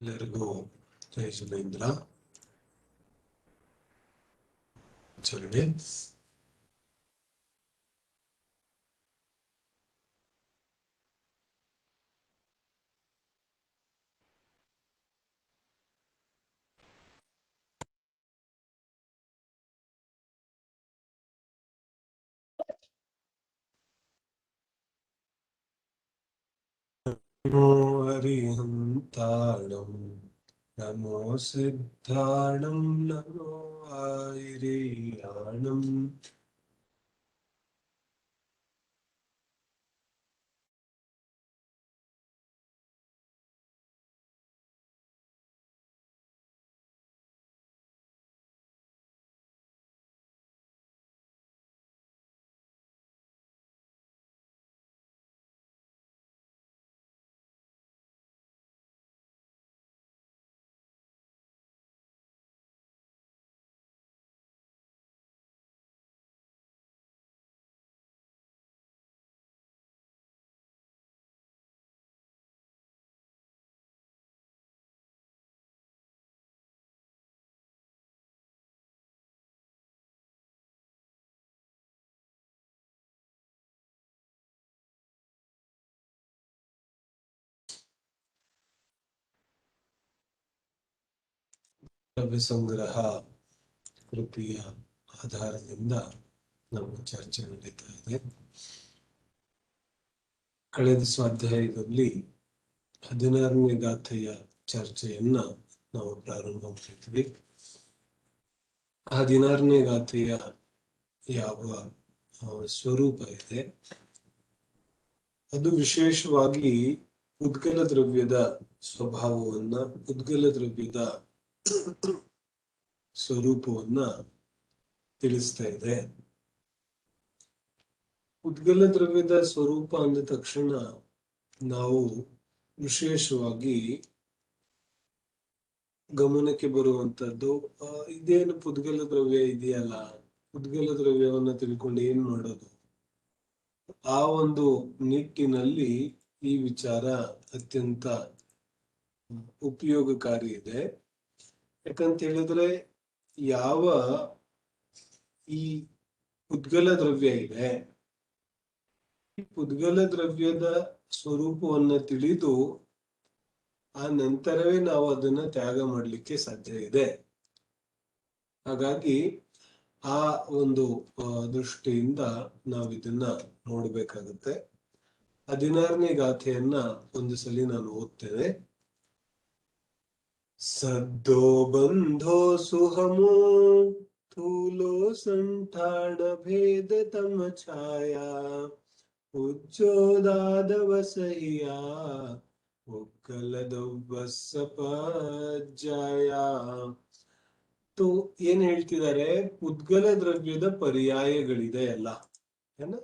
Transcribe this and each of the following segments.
ಎಲ್ಲರಿಗೂ ಜೈ ಸುರೇಂದ್ರ ಆಚರಣೆ. ನಮೋ ಹರಿಹಂತಾಣಂ ನಮೋ ಸಿದ್ಧಾಣಂ ನಮೋ ಐರಿಯಾಣಂ ದ್ರವ್ಯ ಸಂಗ್ರಹ ಕೃತಿಯ ಆಧಾರದಿಂದ ನಮ್ಮ ಚರ್ಚೆ ನಡೀತಾ ಇದೆ. ಕಳೆದ ಸ್ವಾಧ್ಯಾಯದಲ್ಲಿ 16ನೇ ಗಾಥೆಯ ಚರ್ಚೆಯನ್ನ ನಾವು ಪ್ರಾರಂಭ ಮಾಡಿದ್ವಿ. 16ನೇ ಗಾಥೆಯ ಯಾವ ಸ್ವರೂಪ ಇದೆ, ಅದು ವಿಶೇಷವಾಗಿ ಉದ್ಗಲ ದ್ರವ್ಯದ ಸ್ವಭಾವವನ್ನ, ಉದ್ಗಲ ದ್ರವ್ಯದ ಸ್ವರೂಪವನ್ನ ತಿಳಿಸ್ತಾ ಇದೆ. ಉದ್ಗಲ ದ್ರವ್ಯದ ಸ್ವರೂಪ ಅಂದ ತಕ್ಷಣ ನಾವು ವಿಶೇಷವಾಗಿ ಗಮನಕ್ಕೆ ಬರುವಂತದ್ದು, ಇದೇನು ಉದ್ಗಲ ದ್ರವ್ಯ ಇದೆಯಲ್ಲ, ಉದ್ಗಲ ದ್ರವ್ಯವನ್ನ ತಿಳ್ಕೊಂಡು ಏನ್ ಮಾಡೋದು, ಆ ಒಂದು ನಿಟ್ಟಿನಲ್ಲಿ ಈ ವಿಚಾರ ಅತ್ಯಂತ ಉಪಯೋಗಕಾರಿ ಇದೆ. ಯಾಕಂತ ಹೇಳಿದ್ರೆ ಯಾವ ಈ ಉದ್ಗಲ ದ್ರವ್ಯ ಇದೆ, ಉದ್ಗಲ ದ್ರವ್ಯದ ಸ್ವರೂಪವನ್ನ ತಿಳಿದು ಆ ನಂತರವೇ ನಾವು ಅದನ್ನ ತ್ಯಾಗ ಮಾಡ್ಲಿಕ್ಕೆ ಸಾಧ್ಯ ಇದೆ. ಹಾಗಾಗಿ ಆ ಒಂದು ದೃಷ್ಟಿಯಿಂದ ನಾವು ಇದನ್ನ ನೋಡ್ಬೇಕಾಗತ್ತೆ. 16ನೇ ಗಾಥೆಯನ್ನ ಒಂದು ಸಲಿ ನಾನು ಓದ್ತೇನೆ. ಸದ್ದೋ ಬಂಧೋ ಸುಹಮೋ ಥೂಲೋ ಸಂಠಾಣ ಭೇದ ತಮ ಛಾಯಾ ಉಜ್ಜೋದಾದವಸಹಿಯ ಒಕ್ಕಲದವ್ವಸಪಜ್ಜಾಯ. ಏನ್ ಹೇಳ್ತಿದ್ದಾರೆ, ಉದ್ಗಲ ದ್ರವ್ಯದ ಪರ್ಯಾಯಗಳಿದೆ ಎಲ್ಲ. ಏನ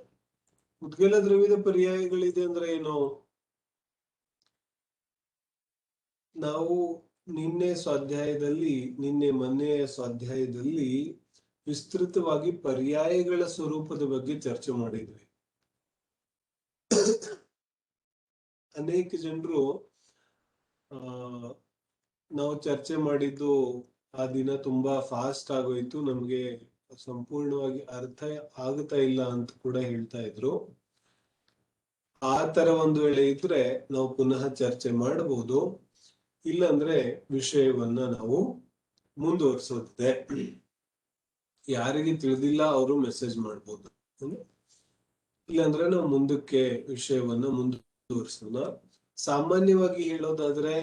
ಉದ್ಗಲ ದ್ರವ್ಯದ ಪರ್ಯಾಯಗಳಿದೆ ಅಂದ್ರೆ ಏನು? ನಾವು ಮೊನ್ನೆಯ ಸ್ವಾಧ್ಯಾಯದಲ್ಲಿ ವಿಸ್ತೃತವಾಗಿ ಪರ್ಯಾಯಗಳ ಸ್ವರೂಪದ ಬಗ್ಗೆ ಚರ್ಚೆ ಮಾಡಿದ್ವಿ. ಅನೇಕ ಜನರು ನಾವು ಚರ್ಚೆ ಮಾಡಿದ್ದು ಆ ದಿನ ತುಂಬಾ ಫಾಸ್ಟ್ ಆಗೋಯ್ತು, ನಮ್ಗೆ ಸಂಪೂರ್ಣವಾಗಿ ಅರ್ಥ ಆಗ್ತಾ ಇಲ್ಲ ಅಂತ ಕೂಡ ಹೇಳ್ತಾ ಇದ್ರು. ಆ ತರ ಒಂದು ವೇಳೆ ಇದ್ರೆ ನಾವು ಪುನಃ ಚರ್ಚೆ ಮಾಡಬಹುದು, ಇಲ್ಲಾಂದ್ರೆ ವಿಷಯವನ್ನ ನಾವು ಮುಂದುವರಿಸೋದಿದೆ. ಯಾರಿಗೆ ತಿಳಿದಿಲ್ಲ ಅವರು ಮೆಸೇಜ್ ಮಾಡ್ಬೋದು, ಇಲ್ಲಾಂದ್ರೆ ನಾವು ಮುಂದಕ್ಕೆ ವಿಷಯವನ್ನ ಮುಂದುವರಿಸೋಣ. ಸಾಮಾನ್ಯವಾಗಿ ಹೇಳೋದಾದ್ರೆ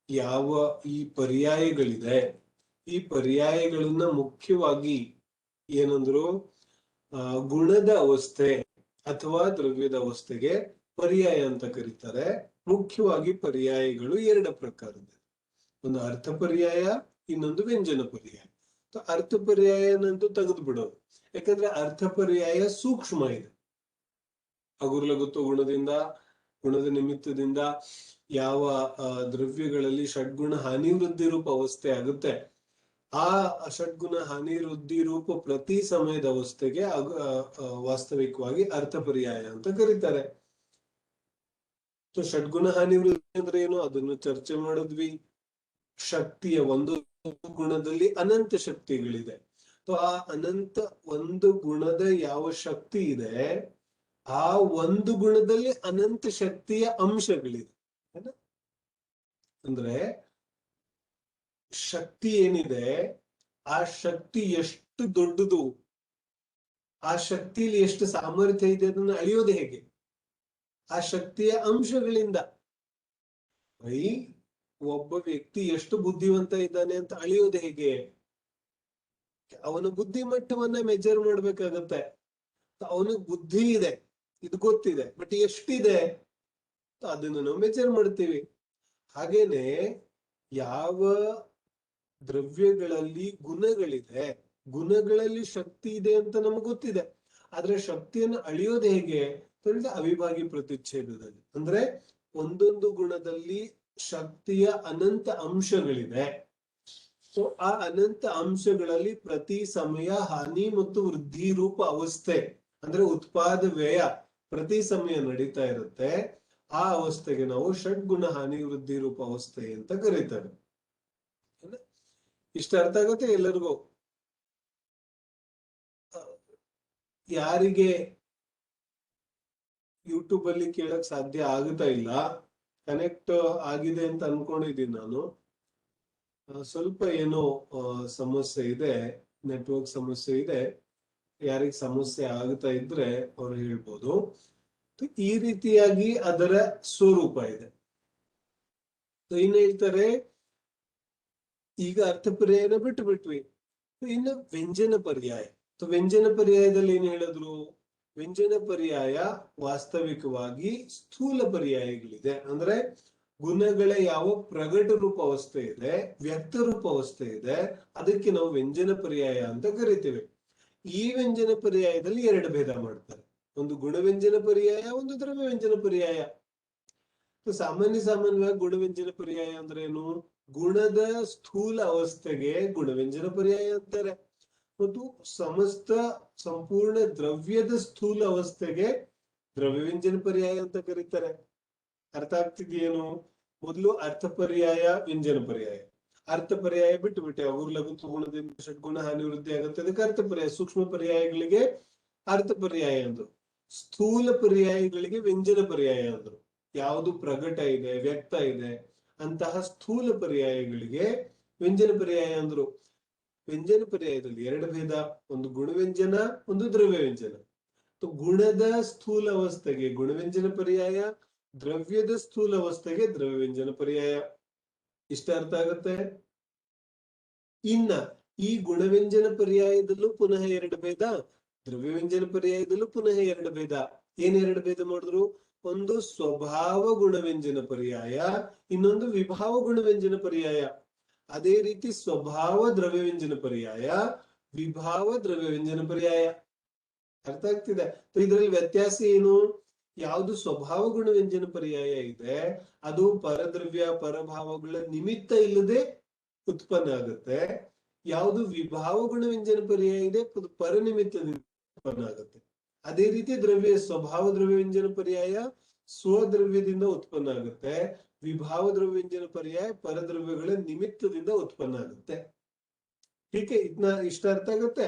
ಯಾವ ಈ ಪರ್ಯಾಯಗಳಿದೆ, ಈ ಪರ್ಯಾಯಗಳನ್ನ ಮುಖ್ಯವಾಗಿ ಏನಂದ್ರು ಗುಣದ ಅವಸ್ಥೆ ಅಥವಾ ದ್ರವ್ಯದ ಅವಸ್ಥೆಗೆ ಪರ್ಯಾಯ ಅಂತ ಕರೀತಾರೆ. ಮುಖ್ಯವಾಗಿ ಪರ್ಯಾಯಗಳು 2 ಪ್ರಕಾರದ, ಒಂದು ಅರ್ಥ ಪರ್ಯಾಯ, ಇನ್ನೊಂದು ವ್ಯಂಜನ ಪರ್ಯಾಯ. ಅರ್ಥ ಪರ್ಯಾಯನಂತೂ ತೆಗೆದು ಬಿಡೋದು, ಯಾಕಂದ್ರೆ ಅರ್ಥ ಪರ್ಯಾಯ ಸೂಕ್ಷ್ಮ ಇದೆ. ಹಗುರ್ಲಗುತ್ತು ಗುಣದ ನಿಮಿತ್ತದಿಂದ ಯಾವ ದ್ರವ್ಯಗಳಲ್ಲಿ ಷಡ್ಗುಣ ಹಾನಿವೃದ್ಧಿ ರೂಪ ಅವಸ್ಥೆ ಆಗುತ್ತೆ, ಆ ಷಡ್ಗುಣ ಹಾನಿವೃದ್ಧಿ ರೂಪ ಪ್ರತಿ ಸಮಯದ ಅವಸ್ಥೆಗೆ ವಾಸ್ತವಿಕವಾಗಿ ಅರ್ಥ ಪರ್ಯಾಯ ಅಂತ ಕರೀತಾರೆ. ಷಡ್ಗುಣ ಹಾನಿವೃದ್ಧಿ ಅಂದ್ರೆ ಏನು, ಅದನ್ನು ಚರ್ಚೆ ಮಾಡಿದ್ವಿ. ಶಕ್ತಿಯ ಒಂದು ಗುಣದಲ್ಲಿ ಅನಂತ ಶಕ್ತಿಗಳಿದೆ. ಆ ಅನಂತ ಒಂದು ಗುಣದ ಯಾವ ಶಕ್ತಿ ಇದೆ, ಆ ಒಂದು ಗುಣದಲ್ಲಿ ಅನಂತ ಶಕ್ತಿಯ ಅಂಶಗಳಿದೆ. ಅಂದ್ರೆ ಶಕ್ತಿ ಏನಿದೆ, ಆ ಶಕ್ತಿ ಎಷ್ಟು ದೊಡ್ಡದು, ಆ ಶಕ್ತಿಯಲ್ಲಿ ಎಷ್ಟು ಸಾಮರ್ಥ್ಯ ಇದೆ ಅದನ್ನು ಅಳಿಯೋದು ಹೇಗೆ? ಆ ಶಕ್ತಿಯ ಅಂಶಗಳಿಂದ. ಒಬ್ಬ ವ್ಯಕ್ತಿ ಎಷ್ಟು ಬುದ್ಧಿವಂತ ಇದ್ದಾನೆ ಅಂತ ಅಳಿಯೋದು ಹೇಗೆ? ಅವನ ಬುದ್ಧಿಮಟ್ಟವನ್ನ ಮೆಜರ್ ಮಾಡ್ಬೇಕಾಗತ್ತೆ. ಅವನಿಗೆ ಬುದ್ಧಿ ಇದೆ, ಇದು ಗೊತ್ತಿದೆ, ಬಟ್ ಎಷ್ಟಿದೆ ಅದನ್ನು ನಾವು ಮೆಜರ್ ಮಾಡ್ತೀವಿ. ಹಾಗೇನೆ ಯಾವ ದ್ರವ್ಯಗಳಲ್ಲಿ ಗುಣಗಳಿದೆ, ಗುಣಗಳಲ್ಲಿ ಶಕ್ತಿ ಇದೆ ಅಂತ ನಮ್ಗೆ ಗೊತ್ತಿದೆ. ಆದ್ರೆ ಶಕ್ತಿಯನ್ನು ಅಳಿಯೋದು ಹೇಗೆ ಹೇಳಿದ್ರೆ ಅವಿಭಾಗಿ ಪ್ರತಿಚ್ಛೇದದಲ್ಲಿ. ಅಂದ್ರೆ ಒಂದೊಂದು ಗುಣದಲ್ಲಿ ಶಕ್ತಿಯ ಅನಂತ ಅಂಶಗಳಿದೆ. ಸೊ ಆ ಅನಂತ ಅಂಶಗಳಲ್ಲಿ ಪ್ರತಿ ಸಮಯ ಹಾನಿ ಮತ್ತು ವೃದ್ಧಿ ರೂಪ ಅವಸ್ಥೆ, ಅಂದ್ರೆ ಉತ್ಪಾದ ವ್ಯಯ ಪ್ರತಿ ಸಮಯ ನಡೀತಾ ಇರುತ್ತೆ. ಆ ಅವಸ್ಥೆಗೆ ನಾವು ಷಡ್ಗುಣ ಹಾನಿ ವೃದ್ಧಿ ರೂಪ ಅವಸ್ಥೆ ಅಂತ ಕರೀತೇವೆ. ಇಷ್ಟ ಅರ್ಥ ಆಗುತ್ತೆ ಎಲ್ಲರಿಗೂ? ಯಾರಿಗೆ ಯೂಟ್ಯೂಬ್ ಅಲ್ಲಿ ಕೇಳಕ್ ಸಾಧ್ಯ ಆಗುತ್ತಾ ಇಲ್ಲ, ಕನೆಕ್ಟ್ ಆಗಿದೆ ಅಂತ ಅನ್ಕೊಂಡಿದ್ದೀನಿ ನಾನು. ಸ್ವಲ್ಪ ಏನೋ ಸಮಸ್ಯೆ ಇದೆ, ನೆಟ್ವರ್ಕ್ ಸಮಸ್ಯೆ ಇದೆ. ಯಾರಿಗ ಸಮಸ್ಯೆ ಆಗುತ್ತಾ ಇದ್ರೆ ಅವ್ರು ಹೇಳ್ಬೋದು. ಈ ರೀತಿಯಾಗಿ ಅದರ ಸ್ವರೂಪ ಇದೆ. ಏನ್ ಹೇಳ್ತಾರೆ, ಈಗ ಅರ್ಥ ಪರ್ಯಾಯನ ಬಿಟ್ಟು ಬಿಟ್ವಿ, ಇನ್ನು ವ್ಯಂಜನ ಪರ್ಯಾಯ. ವ್ಯಂಜನ ಪರ್ಯಾಯದಲ್ಲಿ ಏನ್ ಹೇಳಿದ್ರು, ವ್ಯಂಜನ ಪರ್ಯಾಯ ವಾಸ್ತವಿಕವಾಗಿ ಸ್ಥೂಲ ಪರ್ಯಾಯಗಳಿದೆ. ಅಂದ್ರೆ ಗುಣಗಳ ಯಾವ ಪ್ರಗಟ ರೂಪ ಅವಸ್ಥೆ ಇದೆ, ವ್ಯಕ್ತ ರೂಪ ಅವಸ್ಥೆ ಇದೆ, ಅದಕ್ಕೆ ನಾವು ವ್ಯಂಜನ ಪರ್ಯಾಯ ಅಂತ ಕರಿತೇವೆ. ಈ ವ್ಯಂಜನ ಪರ್ಯಾಯದಲ್ಲಿ ಎರಡು ಭೇದ ಮಾಡ್ತಾರೆ, ಒಂದು ಗುಣವ್ಯಂಜನ ಪರ್ಯಾಯ, ಒಂದು ದ್ರವ್ಯ ವ್ಯಂಜನ ಪರ್ಯಾಯ. ಸಾಮಾನ್ಯವಾಗಿ ಗುಣವ್ಯಂಜನ ಪರ್ಯಾಯ ಅಂದ್ರೆ ಏನು, ಗುಣದ ಸ್ಥೂಲ ಅವಸ್ಥೆಗೆ ಗುಣವ್ಯಂಜನ ಪರ್ಯಾಯ ಅಂತಾರೆ, ಮತ್ತು ಸಮಸ್ತ ಸಂಪೂರ್ಣ ದ್ರವ್ಯದ ಸ್ಥೂಲ ಅವಸ್ಥೆಗೆ ದ್ರವ್ಯ ವ್ಯಂಜನ ಪರ್ಯಾಯ ಅಂತ ಕರೀತಾರೆ. ಅರ್ಥ ಆಗ್ತಿದೆಯೇನು? ಮೊದಲು ಅರ್ಥ ಪರ್ಯಾಯ, ವ್ಯಂಜನ ಪರ್ಯಾಯ. ಅರ್ಥ ಪರ್ಯಾಯ ಬಿಟ್ಟು ಬಿಟ್ಟೆ, ಅವ್ರ ಲಘು ಗುಣದಿಂದ ಷಡ್ಗುಣ ಹಾನಿ ವೃದ್ಧಿ ಆಗುತ್ತೆ, ಅದಕ್ಕೆ ಅರ್ಥ ಪರ್ಯಾಯ. ಸೂಕ್ಷ್ಮ ಪರ್ಯಾಯಗಳಿಗೆ ಅರ್ಥ ಪರ್ಯಾಯ ಅಂದ್ರು, ಸ್ಥೂಲ ಪರ್ಯಾಯಗಳಿಗೆ ವ್ಯಂಜನ ಪರ್ಯಾಯ ಅಂದ್ರು. ಯಾವುದು ಪ್ರಗಟ ಇದೆ, ವ್ಯಕ್ತ ಇದೆ ಅಂತಹ ಸ್ಥೂಲ ಪರ್ಯಾಯಗಳಿಗೆ ವ್ಯಂಜನ ಪರ್ಯಾಯ ಅಂದ್ರು. ವ್ಯಂಜನ ಪರ್ಯಾಯದಲ್ಲಿ ಎರಡು ಭೇದ, ಒಂದು ಗುಣವ್ಯಂಜನ, ಒಂದು ದ್ರವ್ಯ ವ್ಯಂಜನ. ಗುಣದ ಸ್ಥೂಲ ಅವಸ್ಥೆಗೆ ಗುಣವ್ಯಂಜನ ಪರ್ಯಾಯ, ದ್ರವ್ಯದ ಸ್ಥೂಲ ಅವಸ್ಥೆಗೆ ದ್ರವ್ಯ ವ್ಯಂಜನ ಪರ್ಯಾಯ. ಇಷ್ಟ ಅರ್ಥ ಆಗುತ್ತೆ? ಇನ್ನ ಈ ಗುಣವ್ಯಂಜನ ಪರ್ಯಾಯದಲ್ಲೂ ಪುನಃ ಎರಡು ಭೇದ, ದ್ರವ್ಯ ವ್ಯಂಜನ ಪರ್ಯಾಯದಲ್ಲೂ ಪುನಃ ಎರಡು ಭೇದ. ಏನ್ ಎರಡು ಭೇದ ಮಾಡಿದ್ರು, ಒಂದು ಸ್ವಭಾವ ಗುಣವ್ಯಂಜನ ಪರ್ಯಾಯ, ಇನ್ನೊಂದು ವಿಭಾವ ಗುಣವ್ಯಂಜನ ಪರ್ಯಾಯ. ಅದೇ ರೀತಿ ಸ್ವಭಾವ ದ್ರವ್ಯ ವ್ಯಂಜನ ಪರ್ಯಾಯ, ವಿಭಾವ ದ್ರವ್ಯ ವ್ಯಂಜನ ಪರ್ಯಾಯ. ಅರ್ಥ ಆಗ್ತಿದೆ? ಇದರಲ್ಲಿ ವ್ಯತ್ಯಾಸ ಏನು, ಯಾವುದು ಸ್ವಭಾವ ಗುಣ ವ್ಯಂಜನ ಪರ್ಯಾಯ ಇದೆ ಅದು ಪರದ್ರವ್ಯ ಪರಭಾವಗಳ ನಿಮಿತ್ತ ಇಲ್ಲದೆ ಉತ್ಪನ್ನ ಆಗುತ್ತೆ. ಯಾವುದು ವಿಭಾವ ಗುಣ ವ್ಯಂಜನ ಪರ್ಯಾಯ ಇದೆ ಅದು ಪರನಿಮಿತ್ತದಿಂದ ಉತ್ಪನ್ನ ಆಗುತ್ತೆ. ಅದೇ ರೀತಿ ಸ್ವಭಾವ ದ್ರವ್ಯ ವ್ಯಂಜನ ಪರ್ಯಾಯ ಸ್ವದ್ರವ್ಯದಿಂದ ಉತ್ಪನ್ನ ಆಗುತ್ತೆ, ವಿಭಾವ ದ್ರವ್ಯ ವ್ಯಂಜನ ಪರ್ಯಾಯ ಪರದ್ರವ್ಯಗಳ ನಿಮಿತ್ತದಿಂದ ಉತ್ಪನ್ನ ಆಗುತ್ತೆ. ಹೀಗೆ ಇದನ್ನ ಇಷ್ಟ ಅರ್ಥ ಆಗುತ್ತೆ?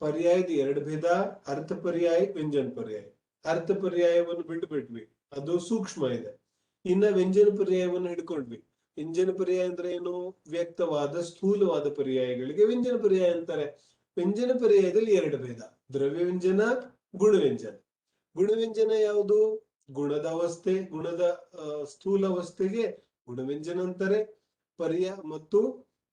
ಪರ್ಯಾಯದ ಎರಡು ಭೇದ, ಅರ್ಥ ಪರ್ಯಾಯ, ವ್ಯಂಜನ ಪರ್ಯಾಯ. ಅರ್ಥ ಪರ್ಯಾಯವನ್ನು ಬಿಟ್ವಿ, ಅದು ಸೂಕ್ಷ್ಮ ಇದೆ. ಇನ್ನ ವ್ಯಂಜನ ಪರ್ಯಾಯವನ್ನು ಹಿಡ್ಕೊಂಡ್ವಿ. ವ್ಯಂಜನ ಪರ್ಯಾಯ ಅಂದ್ರೆ ಏನು, ವ್ಯಕ್ತವಾದ ಸ್ಥೂಲವಾದ ಪರ್ಯಾಯಗಳಿಗೆ ವ್ಯಂಜನ ಪರ್ಯಾಯ ಅಂತಾರೆ. ವ್ಯಂಜನ ಪರ್ಯಾಯದಲ್ಲಿ ಎರಡು ಭೇದ, ದ್ರವ್ಯ ವ್ಯಂಜನ, ಗುಣವ್ಯಂಜನ. ಗುಣವ್ಯಂಜನ ಯಾವುದು, ಗುಣದ ಅವಸ್ಥೆ, ಗುಣದ ಸ್ಥೂಲ ಅವಸ್ಥೆಗೆ ಗುಣವ್ಯಂಜನ ಅಂತಾರೆ ಪರ್ಯಾಯ, ಮತ್ತು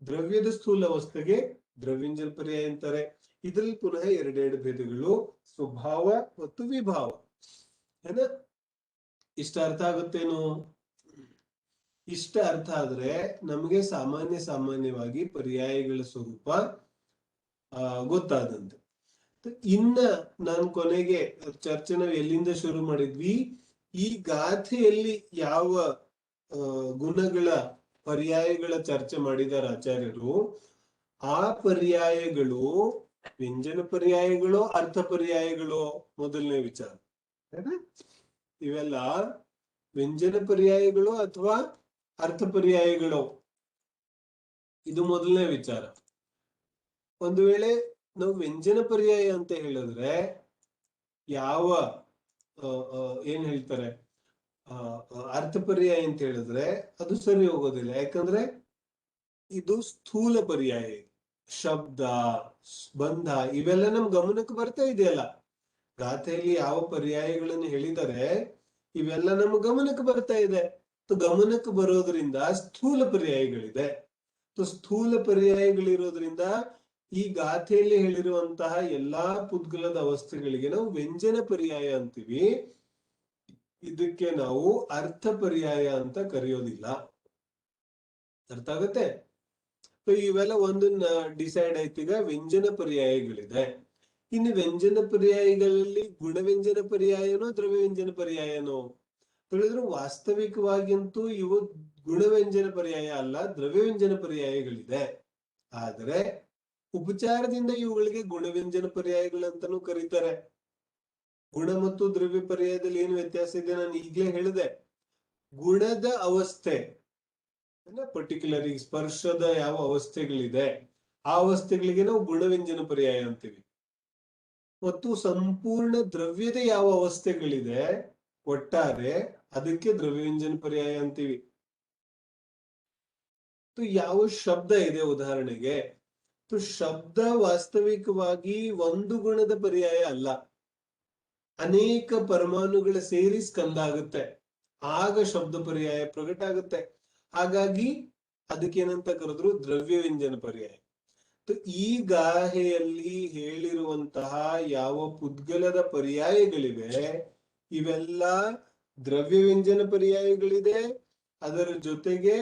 ದ್ರವ್ಯದ ಸ್ಥೂಲ ಅವಸ್ಥೆಗೆ ದ್ರವ್ಯಂಜನ ಪರ್ಯಾಯ ಅಂತಾರೆ. ಇದರಲ್ಲಿ ಪುನಃ ಎರಡೆರಡು ಭೇದಗಳು, ಸ್ವಭಾವ ಮತ್ತು ವಿಭಾವ. ಏನ ಇಷ್ಟ ಅರ್ಥ ಆಗುತ್ತೇನು? ಇಷ್ಟ ಅರ್ಥ ಆದ್ರೆ ನಮಗೆ ಸಾಮಾನ್ಯವಾಗಿ ಪರ್ಯಾಯಗಳ ಸ್ವರೂಪ ಗೊತ್ತಾದಂತೆ. ಇನ್ನ ನಾನು ಕೊನೆಗೆ ಚರ್ಚೆ ನಾವು ಎಲ್ಲಿಂದ ಶುರು ಮಾಡಿದ್ವಿ, ಈ ಗಾಥೆಯಲ್ಲಿ ಯಾವ ಗುಣಗಳ ಪರ್ಯಾಯಗಳ ಚರ್ಚೆ ಮಾಡಿದಾರ ಆಚಾರ್ಯರು, ಆ ಪರ್ಯಾಯಗಳು ವ್ಯಂಜನ ಪರ್ಯಾಯಗಳು, ಅರ್ಥ ಪರ್ಯಾಯಗಳು ಮೊದಲನೇ ವಿಚಾರ. ಇವೆಲ್ಲ ವ್ಯಂಜನ ಪರ್ಯಾಯಗಳು ಅಥವಾ ಅರ್ಥ ಪರ್ಯಾಯಗಳು. ಇದು ಮೊದಲನೇ ವಿಚಾರ. ಒಂದು ವೇಳೆ ನಾವು ವ್ಯಂಜನ ಪರ್ಯಾಯ ಅಂತ ಹೇಳಿದ್ರೆ ಯಾವ ಏನ್ ಹೇಳ್ತಾರೆ ಅರ್ಥ ಪರ್ಯಾಯ ಅಂತ ಹೇಳಿದ್ರೆ ಅದು ಸರಿ ಹೋಗೋದಿಲ್ಲ. ಯಾಕಂದ್ರೆ ಇದು ಸ್ಥೂಲ ಪರ್ಯಾಯ. ಶಬ್ದ, ಬಂಧ ಇವೆಲ್ಲ ನಮ್ ಗಮನಕ್ಕೆ ಬರ್ತಾ ಇದೆಯಲ್ಲ. ಗಾಥೆಯಲ್ಲಿ ಯಾವ ಪರ್ಯಾಯಗಳನ್ನು ಹೇಳಿದರೆ ಇವೆಲ್ಲ ನಮ್ಮ ಗಮನಕ್ಕೆ ಬರ್ತಾ ಇದೆ. ಗಮನಕ್ಕೆ ಬರೋದ್ರಿಂದ ಸ್ಥೂಲ ಪರ್ಯಾಯಗಳಿದೆ. ಸ್ಥೂಲ ಪರ್ಯಾಯಗಳಿರೋದ್ರಿಂದ ಈ ಗಾಥೆಯಲ್ಲಿ ಹೇಳಿರುವಂತಹ ಎಲ್ಲಾ ಪುದ್ಗಲದ ಅವಸ್ಥೆಗಳಿಗೆ ನಾವು ವ್ಯಂಜನ ಪರ್ಯಾಯ ಅಂತೀವಿ. ಇದಕ್ಕೆ ನಾವು ಅರ್ಥ ಪರ್ಯಾಯ ಅಂತ ಕರೆಯೋದಿಲ್ಲ. ಅರ್ಥ ಆಗುತ್ತೆ? ಇವೆಲ್ಲ ಒಂದನ್ನ ಡಿಸೈಡ್ ಆಯ್ತು. ಈಗ ವ್ಯಂಜನ ಪರ್ಯಾಯಗಳಿದೆ. ಇನ್ನು ವ್ಯಂಜನ ಪರ್ಯಾಯಗಳಲ್ಲಿ ಗುಣವ್ಯಂಜನ ಪರ್ಯಾಯನೋ ದ್ರವ್ಯವ್ಯಂಜನ ಪರ್ಯಾಯನೋ ಹೇಳಿದ್ರು ವಾಸ್ತವಿಕವಾಗಿಂತೂ ಇವು ಗುಣವ್ಯಂಜನ ಪರ್ಯಾಯ ಅಲ್ಲ, ದ್ರವ್ಯವ್ಯಂಜನ ಪರ್ಯಾಯಗಳಿದೆ. ಆದ್ರೆ ಉಪಚಾರದಿಂದ ಇವುಗಳಿಗೆ ಗುಣವ್ಯಂಜನ ಪರ್ಯಾಯಗಳಂತಾನೂ ಕರೀತಾರೆ. ಗುಣ ಮತ್ತು ದ್ರವ್ಯ ಪರ್ಯಾಯದಲ್ಲಿ ಏನು ವ್ಯತ್ಯಾಸ ಇದೆ ನಾನು ಈಗಲೇ ಹೇಳಿದೆ. ಗುಣದ ಅವಸ್ಥೆ ಪರ್ಟಿಕ್ಯುಲರ್ ಈಗ ಸ್ಪರ್ಶದ ಯಾವ ಅವಸ್ಥೆಗಳಿದೆ ಆ ಅವಸ್ಥೆಗಳಿಗೆ ನಾವು ಗುಣವ್ಯಂಜನ ಪರ್ಯಾಯ ಅಂತೀವಿ. ಮತ್ತು ಸಂಪೂರ್ಣ ದ್ರವ್ಯದ ಯಾವ ಅವಸ್ಥೆಗಳಿದೆ ಒಟ್ಟಾರೆ ಅದಕ್ಕೆ ದ್ರವ್ಯವ್ಯಂಜನ ಪರ್ಯಾಯ ಅಂತೀವಿ. ಯಾವ ಶಬ್ದ ಇದೆ ಉದಾಹರಣೆಗೆ, ಶಬ್ದ ವಾಸ್ತವಿಕವಾಗಿ ಒಂದು ಗುಣದ ಪರ್ಯಾಯ ಅಲ್ಲ, ಅನೇಕ ಪರಮಾಣುಗಳ ಸೇರಿ ಸ್ಕಂದ ಆಗುತ್ತೆ, ಆಗ ಶಬ್ದ ಪರ್ಯಾಯ ಪ್ರಕಟ ಆಗುತ್ತೆ. ಹಾಗಾಗಿ ಅದಕ್ಕೇನಂತ ಕರೆದ್ರು ದ್ರವ್ಯವ್ಯಂಜನ ಪರ್ಯಾಯ. ಈ ಗಾಹೆಯಲ್ಲಿ ಹೇಳಿರುವಂತಹ ಯಾವ ಪುದ್ಗಲದ ಪರ್ಯಾಯಗಳಿವೆ ಇವೆಲ್ಲ ದ್ರವ್ಯವ್ಯಂಜನ ಪರ್ಯಾಯಗಳಿದೆ. ಅದರ ಜೊತೆಗೆ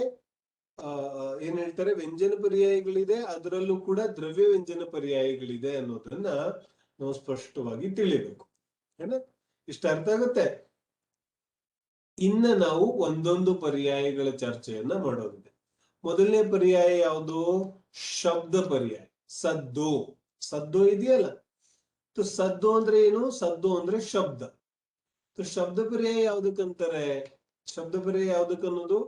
ಏನ್ ಹೇಳ್ತಾರೆ ವ್ಯಂಜನ ಪರ್ಯಾಯಗಳಿದೆ, ಅದರಲ್ಲೂ ಕೂಡ ದ್ರವ್ಯವ್ಯಂಜನ ಪರ್ಯಾಯಗಳಿದೆ ಅನ್ನೋದನ್ನ ನಾವು ಸ್ಪಷ್ಟವಾಗಿ ತಿಳಿಬೇಕು. ಏನ ಇಷ್ಟ ಅರ್ಥ ಆಗುತ್ತೆ? ಇನ್ನ ನಾವು ಒಂದೊಂದು ಪರ್ಯಾಯಗಳ ಚರ್ಚೆಯನ್ನ ಮಾಡೋದಿದೆ. ಮೊದಲನೇ ಪರ್ಯಾಯ ಯಾವುದು? ಶಬ್ದ ಪರ್ಯಾಯ. ಸದ್ದು. ಸದ್ದು ಇದೆಯಲ್ಲ, ಸದ್ದು ಅಂದ್ರೆ ಏನು? ಸದ್ದು ಅಂದ್ರೆ ಶಬ್ದ. ಶಬ್ದ ಪರ್ಯಾಯ ಯಾವ್ದಕ್ಕಂತಾರೆ? ಶಬ್ದ ಪರ್ಯಾಯ ಯಾವ್ದಕ್ಕನ್ನೋದು?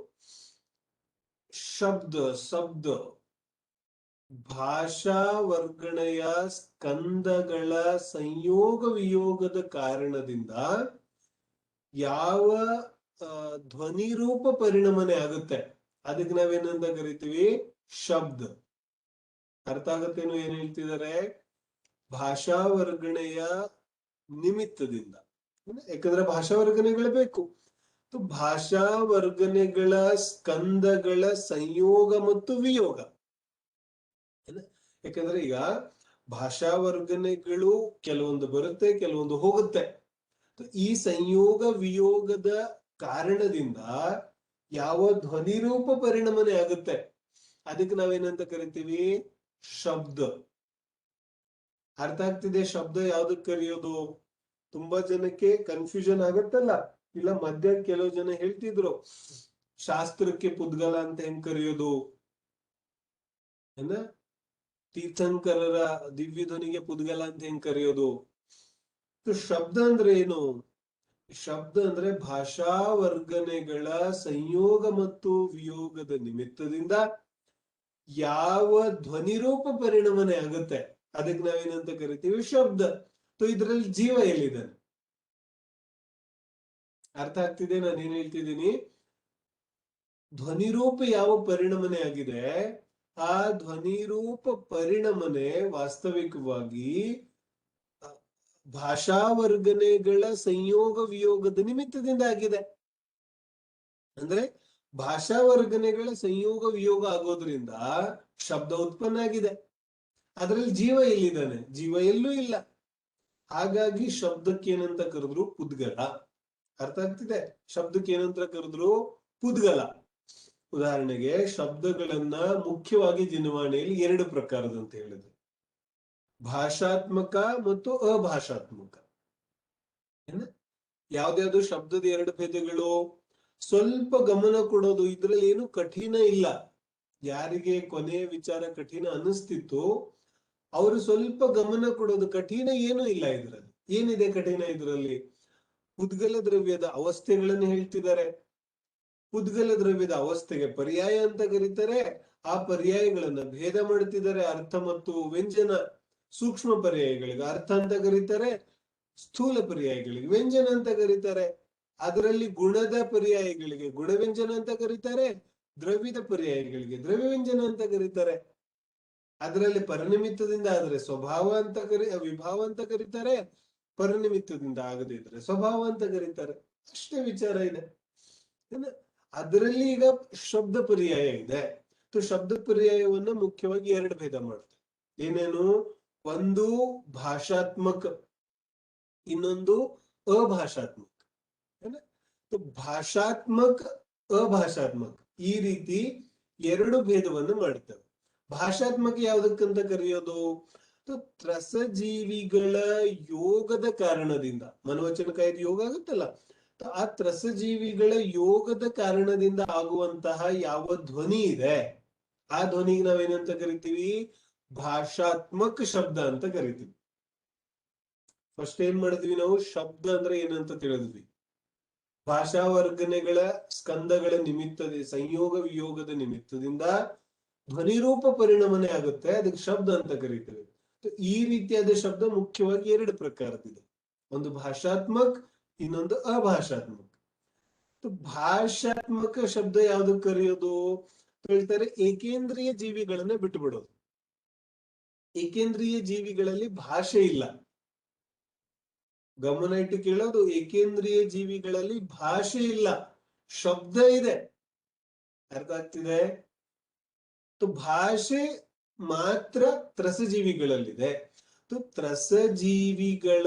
ಶಬ್ದ ಭಾಷಾ ವರ್ಗಣೆಯ ಸ್ಕಂದಗಳ ಸಂಯೋಗ ವಿಯೋಗದ ಕಾರಣದಿಂದ ಯಾವ ಧ್ವನಿ ರೂಪ ಪರಿಣಮನೆ ಆಗುತ್ತೆ ಅದಕ್ಕೆ ನಾವೇನಂತ ಕರಿತೀವಿ? ಶಬ್ದ. ಅರ್ಥ ಆಗತ್ತೇನು ಏನ್ ಹೇಳ್ತಿದ್ದಾರೆ? ಭಾಷಾ ವರ್ಗಣೆಯ ನಿಮಿತ್ತದಿಂದ, ಯಾಕಂದ್ರೆ ಭಾಷಾ ವರ್ಗನೆಗಳು ಬೇಕು. ಭಾಷಾ ವರ್ಗನೆಗಳ ಸ್ಕಂದಗಳ ಸಂಯೋಗ ಮತ್ತು ವಿಯೋಗ. ಯಾಕಂದ್ರೆ ಈಗ ಭಾಷಾ ವರ್ಗನೆಗಳು ಕೆಲವೊಂದು ಬರುತ್ತೆ, ಕೆಲವೊಂದು ಹೋಗುತ್ತೆ. ಈ ಸಂಯೋಗ ವಿಯೋಗದ ಕಾರಣದಿಂದ ಯಾವ ಧ್ವನಿ ರೂಪ ಪರಿಣಮನೆ ಆಗುತ್ತೆ ಅದಕ್ಕೆ ನಾವೇನಂತ ಕರಿತೀವಿ? ಶಬ್ದ. ಅರ್ಥ ಆಗ್ತಿದೆ? ಶಬ್ದ ಯಾವ್ದಕ್ ಕರೆಯೋದು? ತುಂಬಾ ಜನಕ್ಕೆ ಕನ್ಫ್ಯೂಷನ್ ಆಗತ್ತಲ್ಲ. ಇಲ್ಲ ಮಧ್ಯ ಕೆಲವು ಜನ ಹೇಳ್ತಿದ್ರು ಶಾಸ್ತ್ರಕ್ಕೆ ಪುದ್ಗಲ ಅಂತ ಹೆಂಗ್ ಕರೆಯೋದು, ಏನ ತೀರ್ಥಂಕರರ ದಿವ್ಯ ಧ್ವನಿಗೆ ಪುದ್ಗಲ ಅಂತ ಹೆಂಗ್ ಕರೆಯೋದು? ಶಬ್ದ ಅಂದ್ರೆ ಏನು? ಶಬ್ದ ಅಂದ್ರೆ ಭಾಷಾ ವರ್ಗನೆಗಳ ಸಂಯೋಗ ಮತ್ತು ವಿಯೋಗದ ನಿಮಿತ್ತದಿಂದ ಯಾವ ಧ್ವನಿ ರೂಪ ಪರಿಣಮನೆ ಆಗುತ್ತೆ ಅದಕ್ಕೆ ನಾವೇನಂತ ಕರಿತೀವಿ? ಶಬ್ದ. ಇದ್ರಲ್ಲಿ ಜೀವ ಎಲ್ಲಿದ್ದಾನೆ? ಅರ್ಥ ಆಗ್ತಿದೆ ನಾನು ಏನ್ ಹೇಳ್ತಿದ್ದೀನಿ? ಧ್ವನಿರೂಪ ಯಾವ ಪರಿಣಮನೆ ಆಗಿದೆ ಆ ಧ್ವನಿರೂಪ ಪರಿಣಮನೆ ವಾಸ್ತವಿಕವಾಗಿ ಭಾಷಾ ವರ್ಗನೆಗಳ ಸಂಯೋಗ ವಿಯೋಗದ ನಿಮಿತ್ತದಿಂದ ಆಗಿದೆ. ಅಂದ್ರೆ ಭಾಷಾ ವರ್ಗನೆಗಳ ಸಂಯೋಗ ವಿಯೋಗ ಆಗೋದ್ರಿಂದ ಶಬ್ದ ಉತ್ಪನ್ನ ಆಗಿದೆ. ಅದರಲ್ಲಿ ಜೀವ ಎಲ್ಲಿದ್ದಾನೆ? ಜೀವ ಎಲ್ಲೂ ಇಲ್ಲ. ಹಾಗಾಗಿ ಶಬ್ದಕ್ಕೆ ಏನಂತ ಕರೆದ್ರು? ಪುದ್ಗಲ. ಅರ್ಥ ಆಗ್ತಿದೆ? ಶಬ್ದಕ್ಕೆ ಏನಂತ ಕರೆದ್ರು? ಪುದ್ಗಲ. ಉದಾಹರಣೆಗೆ ಶಬ್ದಗಳನ್ನ ಮುಖ್ಯವಾಗಿ ಜಿನವಾಣಿಯಲ್ಲಿ ಎರಡು ಪ್ರಕಾರದಂತ ಹೇಳಿದ್ರು, ಭಾಷಾತ್ಮಕ ಮತ್ತು ಅಭಾಷಾತ್ಮಕ. ಯಾವ್ದ್ಯಾವ್ದು ಶಬ್ದದ ಎರಡು ಭೇದಗಳು? ಸ್ವಲ್ಪ ಗಮನ ಕೊಡೋದು, ಇದ್ರಲ್ಲಿ ಏನು ಕಠಿಣ ಇಲ್ಲ. ಯಾರಿಗೆ ಕೊನೆಯ ವಿಚಾರ ಕಠಿಣ ಅನ್ನಿಸ್ತಿತ್ತು ಅವರು ಸ್ವಲ್ಪ ಗಮನ ಕೊಡೋದು, ಕಠಿಣ ಏನೂ ಇಲ್ಲ ಇದ್ರಲ್ಲಿ. ಏನಿದೆ ಕಠಿಣ ಇದ್ರಲ್ಲಿ? ಪುದ್ಗಲ ದ್ರವ್ಯದ ಅವಸ್ಥೆಗಳನ್ನು ಹೇಳ್ತಿದ್ದಾರೆ. ಪುದ್ಗಲ ದ್ರವ್ಯದ ಅವಸ್ಥೆಗೆ ಪರ್ಯಾಯ ಅಂತ ಕರೀತಾರೆ, ಆ ಪರ್ಯಾಯಗಳನ್ನ ಭೇದ ಮಾಡ್ತಿದ್ದಾರೆ. ಅರ್ಥ ಮತ್ತು ವ್ಯಂಜನ ಸೂಕ್ಷ್ಮ ಪರ್ಯಾಯಗಳಿಗೆ ಅರ್ಥ ಅಂತ ಕರೀತಾರೆ, ಸ್ಥೂಲ ಪರ್ಯಾಯಗಳಿಗೆ ವ್ಯಂಜನ ಅಂತ ಕರೀತಾರೆ. ಅದರಲ್ಲಿ ಗುಣದ ಪರ್ಯಾಯಗಳಿಗೆ ಗುಣವ್ಯಂಜನ ಅಂತ ಕರೀತಾರೆ, ದ್ರವ್ಯದ ಪರ್ಯಾಯಗಳಿಗೆ ದ್ರವ್ಯ ವ್ಯಂಜನ ಅಂತ ಕರೀತಾರೆ. ಅದರಲ್ಲಿ ಪರಿನಿಮಿತ್ತದಿಂದ ಆದ್ರೆ ಸ್ವಭಾವ ಅಂತ ವಿಭಾವ ಅಂತ ಕರೀತಾರೆ, ಪರಿನಿಮಿತ್ತದಿಂದ ಆಗದೇ ಇದ್ರೆ ಸ್ವಭಾವ ಅಂತ ಕರೀತಾರೆ. ಅಷ್ಟೇ ವಿಚಾರ ಇದೆ. ಅದರಲ್ಲಿ ಈಗ ಶಬ್ದ ಪರ್ಯಾಯ ಇದೆ. ಶಬ್ದ ಪರ್ಯಾಯವನ್ನ ಮುಖ್ಯವಾಗಿ ಎರಡು ಭೇದ ಮಾಡ್ತಾರೆ. ಏನೇನು? ಒಂದು ಭಾಷಾತ್ಮಕ, ಇನ್ನೊಂದು ಅಭಾಷಾತ್ಮಕ. ಭಾಷಾತ್ಮಕ ಅಭಾಷಾತ್ಮಕ ಈ ರೀತಿ ಎರಡು ಭೇದವನ್ನು ಮಾಡ್ತವೆ. ಭಾಷಾತ್ಮಕ ಯಾವುದಕ್ಕಂತ ಕರೆಯೋದು? ತ್ರಸಜೀವಿಗಳ ಯೋಗದ ಕಾರಣದಿಂದ, ಮನೋವಚನಕಾಯದ ಯೋಗ ಆಗುತ್ತಲ್ಲ, ಆ ತ್ರಸಜೀವಿಗಳ ಯೋಗದ ಕಾರಣದಿಂದ ಆಗುವಂತಹ ಯಾವ ಧ್ವನಿ ಇದೆ ಆ ಧ್ವನಿಗೆ ನಾವೇನಂತ ಕರಿತೀವಿ? ಭಾಷಾತ್ಮಕ ಶಬ್ದ ಅಂತ ಕರಿತೀವಿ. ಫಸ್ಟ್ ಏನ್ ಮಾಡಿದ್ವಿ ನಾವು? ಶಬ್ದ ಅಂದ್ರೆ ಏನಂತ ತಿಳಿದ್ವಿ. ಭಾಷಾ ವರ್ಗನೆಗಳ ಸ್ಕಂದಗಳ ನಿಮಿತ್ತದ ಸಂಯೋಗ ವಿಯೋಗದ ನಿಮಿತ್ತದಿಂದ ಧ್ವನಿರೂಪ ಪರಿಣಮನೆ ಆಗುತ್ತೆ, ಅದಕ್ಕೆ ಶಬ್ದ ಅಂತ ಕರೀತೇವೆ. ಈ ರೀತಿಯಾದ ಶಬ್ದ ಮುಖ್ಯವಾಗಿ ಎರಡು ಪ್ರಕಾರದಿದೆ. ಒಂದು ಭಾಷಾತ್ಮಕ, ಇನ್ನೊಂದು ಅಭಾಷಾತ್ಮಕ. ಭಾಷಾತ್ಮಕ ಶಬ್ದ ಯಾವ್ದಕ್ಕೆ ಕರೆಯೋದು ಹೇಳ್ತಾರೆ? ಏಕೇಂದ್ರಿಯ ಜೀವಿಗಳನ್ನ ಬಿಟ್ಟು ಬಿಡೋದು. ಏಕೇಂದ್ರಿಯ ಜೀವಿಗಳಲ್ಲಿ ಭಾಷೆ ಇಲ್ಲ. ಗಮನ ಇಟ್ಟು ಕೇಳೋದು, ಏಕೇಂದ್ರಿಯ ಜೀವಿಗಳಲ್ಲಿ ಭಾಷೆ ಇಲ್ಲ, ಶಬ್ದ ಇದೆ. ಅರ್ಥ ಆಗ್ತಿದೆ? ಭಾಷೆ ಮಾತ್ರ ತ್ರಸಜೀವಿಗಳಲ್ಲಿದೆ. ತ್ರಸಜೀವಿಗಳ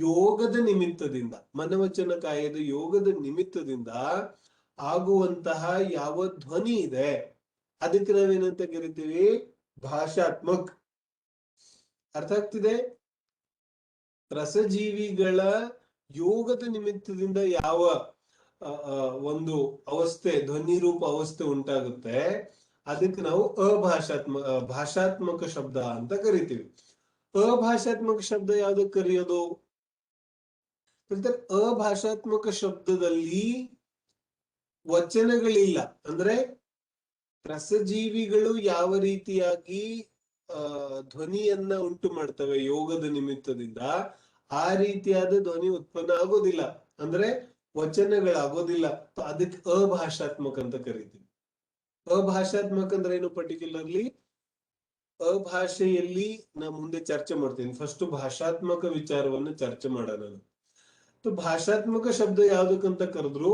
ಯೋಗದ ನಿಮಿತ್ತದಿಂದ, ಮನವಚನ ಕಾಯದ ಯೋಗದ ನಿಮಿತ್ತದಿಂದ ಆಗುವಂತಹ ಯಾವ ಧ್ವನಿ ಇದೆ ಅದಕ್ಕೆ ನಾವೇನಂತ ಕರಿತೀವಿ? ಭಾಷಾತ್ಮಕ. ಅರ್ಥ ಆಗ್ತಿದೆ? ರಸಜೀವಿಗಳ ಯೋಗದ ನಿಮಿತ್ತದಿಂದ ಯಾವ ಒಂದು ಅವಸ್ಥೆ, ಧ್ವನಿ ರೂಪ ಅವಸ್ಥೆ ಉಂಟಾಗುತ್ತೆ ಅದಕ್ಕೆ ನಾವು ಭಾಷಾತ್ಮಕ ಶಬ್ದ ಅಂತ ಕರಿತೀವಿ. ಅಭಾಷಾತ್ಮಕ ಶಬ್ದ ಯಾವ್ದಕ್ಕೆ ಕರೆಯೋದು? ಅಭಾಷಾತ್ಮಕ ಶಬ್ದದಲ್ಲಿ ವಚನಗಳಿಲ್ಲ. ಅಂದ್ರೆ ರಸಜೀವಿಗಳು ಯಾವ ರೀತಿಯಾಗಿ ಧ್ವನಿಯನ್ನ ಉಂಟು ಮಾಡ್ತವೆ ಯೋಗದ ನಿಮಿತ್ತದಿಂದ, ಆ ರೀತಿಯಾದ ಧ್ವನಿ ಉತ್ಪನ್ನ ಆಗೋದಿಲ್ಲ, ಅಂದ್ರೆ ವಚನಗಳಾಗೋದಿಲ್ಲ. ಅದಕ್ಕೆ ಅಭಾಷಾತ್ಮಕ ಅಂತ ಕರಿತೀವಿ. ಅಭಾಷಾತ್ಮಕ ಅಂದ್ರೆ ಏನು? ಪರ್ಟಿಕ್ಯುಲರ್ಲಿ ಅಭಾಷೆಯಲ್ಲಿ ನಾ ಮುಂದೆ ಚರ್ಚೆ ಮಾಡ್ತೀನಿ. ಫಸ್ಟ್ ಭಾಷಾತ್ಮಕ ವಿಚಾರವನ್ನು ಚರ್ಚೆ ಮಾಡೋಣ. ಭಾಷಾತ್ಮಕ ಶಬ್ದ ಯಾವ್ದಕ್ಕಂತ ಕರೆದ್ರು,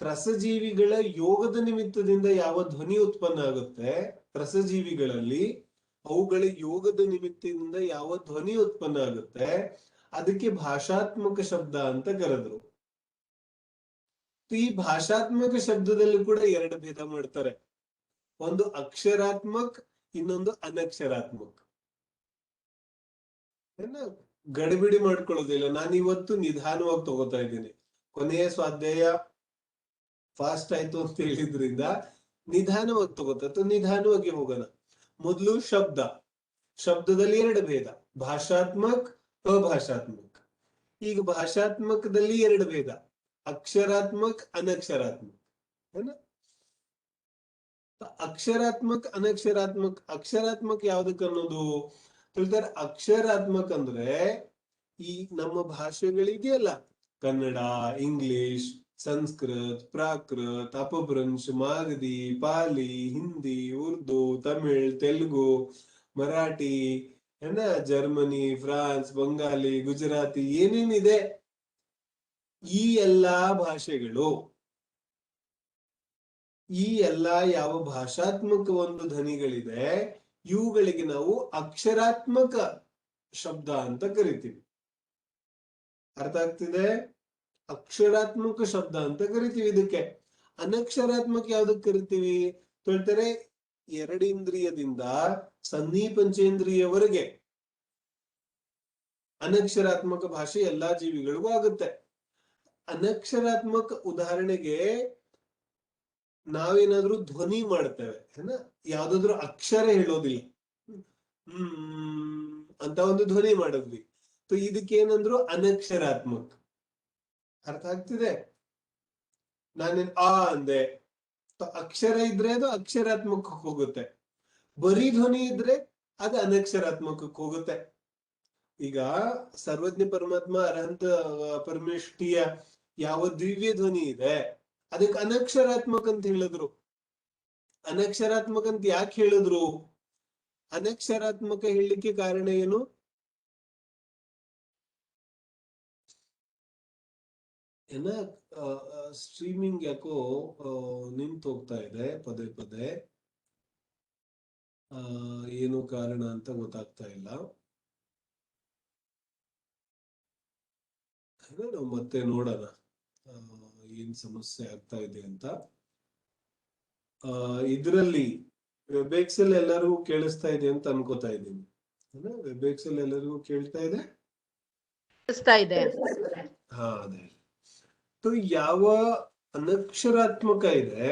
ರಸಜೀವಿಗಳ ಯೋಗದ ನಿಮಿತ್ತದಿಂದ ಯಾವ ಧ್ವನಿ ಉತ್ಪನ್ನ ಆಗುತ್ತೆ ರಸಜೀವಿಗಳಲ್ಲಿ, ಅವುಗಳ ಯೋಗದ ನಿಮಿತ್ತದಿಂದ ಯಾವ ಧ್ವನಿ ಉತ್ಪನ್ನ ಆಗುತ್ತೆ ಅದಕ್ಕೆ ಭಾಷಾತ್ಮಕ ಶಬ್ದ ಅಂತ ಕರೆದ್ರು. ಈ ಭಾಷಾತ್ಮಕ ಶಬ್ದದಲ್ಲಿ ಕೂಡ ಎರಡು ಭೇದ ಮಾಡ್ತಾರೆ. ಒಂದು ಅಕ್ಷರಾತ್ಮಕ, ಇನ್ನೊಂದು ಅನಕ್ಷರಾತ್ಮಕ. ಗಡಿಬಿಡಿ ಮಾಡ್ಕೊಳ್ಳೋದಿಲ್ಲ. ನಾನು ಇವತ್ತು ನಿಧಾನವಾಗಿ ತಗೋತಾ ಇದ್ದೀನಿ. ಕೊನೆಯ ಸ್ವಾಧ್ಯಾಯ ಫಾಸ್ಟ್ ಆಯ್ತು ಅಂತ ಹೇಳಿದ್ರಿಂದ ನಿಧಾನವಾಗಿ ತಗೋತ, ನಿಧಾನವಾಗಿ ಹೋಗೋಣ. ಮೊದಲು ಶಬ್ದ. ಶಬ್ದದಲ್ಲಿ ಎರಡು ಭೇದ, ಭಾಷಾತ್ಮಕ, ಅಭಾಷಾತ್ಮಕ. ಈಗ ಭಾಷಾತ್ಮಕದಲ್ಲಿ ಎರಡು ಭೇದ, ಅಕ್ಷರಾತ್ಮಕ, ಅನಕ್ಷರಾತ್ಮಕ. ಅಕ್ಷರಾತ್ಮಕ, ಅನಕ್ಷರಾತ್ಮಕ. ಅಕ್ಷರಾತ್ಮಕ ಯಾವ್ದಕ್ಕೆ ಅನ್ನೋದು ಹೇಳ್ತಾರೆ? ಅಕ್ಷರಾತ್ಮಕ ಅಂದ್ರೆ ಈ ನಮ್ಮ ಭಾಷೆಗಳಿದೆಯಲ್ಲ, ಕನ್ನಡ, ಇಂಗ್ಲಿಷ್, ಸಂಸ್ಕೃತ್, ಪ್ರಾಕೃತ್, ಅಪಭ್ರಂಶ್, ಮಾಗಧಿ, ಪಾಲಿ, ಹಿಂದಿ, ಉರ್ದು, ತಮಿಳ್, ತೆಲುಗು, ಮರಾಠಿ, ಜರ್ಮನಿ, ಫ್ರಾನ್ಸ್, ಬಂಗಾಲಿ, ಗುಜರಾತಿ, ಏನೇನಿದೆ ಈ ಎಲ್ಲಾ ಭಾಷೆಗಳು, ಈ ಎಲ್ಲಾ ಯಾವ ಭಾಷಾತ್ಮಕ ಒಂದು ಧ್ವನಿಗಳಿದೆ ಇವುಗಳಿಗೆ ನಾವು ಅಕ್ಷರಾತ್ಮಕ ಶಬ್ದ ಅಂತ ಕರಿತೀವಿ. ಅರ್ಥ ಆಗ್ತಿದೆ? ಅಕ್ಷರಾತ್ಮಕ ಶಬ್ದ ಅಂತ ಕರಿತೀವಿ ಇದಕ್ಕೆ. ಅನಕ್ಷರಾತ್ಮಕ ಯಾವ್ದಕ್ ಕರಿತೀವಿ ಹೇಳ್ತಾರೆ? ಎರಡಿಂದ್ರಿಯದಿಂದ ಸನ್ನಿ ಪಂಚೇಂದ್ರಿಯವರೆಗೆ ಅನಕ್ಷರಾತ್ಮಕ ಭಾಷೆ ಎಲ್ಲಾ ಜೀವಿಗಳಿಗೂ ಆಗುತ್ತೆ. ಅನಕ್ಷರಾತ್ಮಕ ಉದಾಹರಣೆಗೆ ನಾವೇನಾದ್ರೂ ಧ್ವನಿ ಮಾಡ್ತೇವೆ, ಯಾವ್ದಾದ್ರು ಅಕ್ಷರ ಹೇಳೋದಿಲ್ಲ, ಅಂತ ಒಂದು ಧ್ವನಿ ಮಾಡಿದ್ವಿ, ಇದಕ್ಕೇನಂದ್ರು ಅನಕ್ಷರಾತ್ಮಕ. ಅರ್ಥ ಆಗ್ತಿದೆ? ನಾನೇನ್ ಆ ಅಂದೆ, ಅಕ್ಷರ ಇದ್ರೆ ಅದು ಅಕ್ಷರಾತ್ಮಕಕ್ಕೆ ಹೋಗುತ್ತೆ, ಬರೀ ಧ್ವನಿ ಇದ್ರೆ ಅದು ಅನಕ್ಷರಾತ್ಮಕಕ್ಕೆ ಹೋಗುತ್ತೆ. ಈಗ ಸರ್ವಜ್ಞ ಪರಮಾತ್ಮ ಅರ್ಹಂತ ಪರಮೇಷ್ಠಿಯ ಯಾವ ದಿವ್ಯ ಧ್ವನಿ ಇದೆ ಅದಕ್ಕೆ ಅನಕ್ಷರಾತ್ಮಕ ಅಂತ ಹೇಳಿದ್ರು. ಅನಕ್ಷರಾತ್ಮಕ ಅಂತ ಯಾಕೆ ಹೇಳಿದ್ರು? ಅನಕ್ಷರಾತ್ಮಕ ಹೇಳಲಿಕ್ಕೆ ಕಾರಣ ಏನು? ಏನ ಸ್ಟ್ರೀಮಿಂಗ್ ಯಾಕೋ ನಿಂತು ಹೋಗ್ತಾ ಇದೆ ಪದೇ ಪದೇ. ಏನು ಕಾರಣ ಅಂತ ಗೊತ್ತಾಗ್ತಾ ಇಲ್ಲ. ನಾವು ಮತ್ತೆ ನೋಡೋಣ ಏನ್ ಸಮಸ್ಯೆ ಆಗ್ತಾ ಇದೆ ಅಂತ. ಇದರಲ್ಲಿ ವೆಬ್ಎಕ್ಸ್ ಅಲ್ಲಿ ಎಲ್ಲರಿಗೂ ಕೇಳಿಸ್ತಾ ಇದೆ ಅಂತ ಅನ್ಕೋತಾ ಇದ್ದೀನಿ. ವೆಬ್ಎಕ್ಸ್ ಅಲ್ಲಿ ಎಲ್ಲರಿಗೂ ಕೇಳ್ತಾ ಇದೆ? ಹಾ, ಅದೇ. ಯಾವ ಅನಕ್ಷರಾತ್ಮಕ ಇದೆ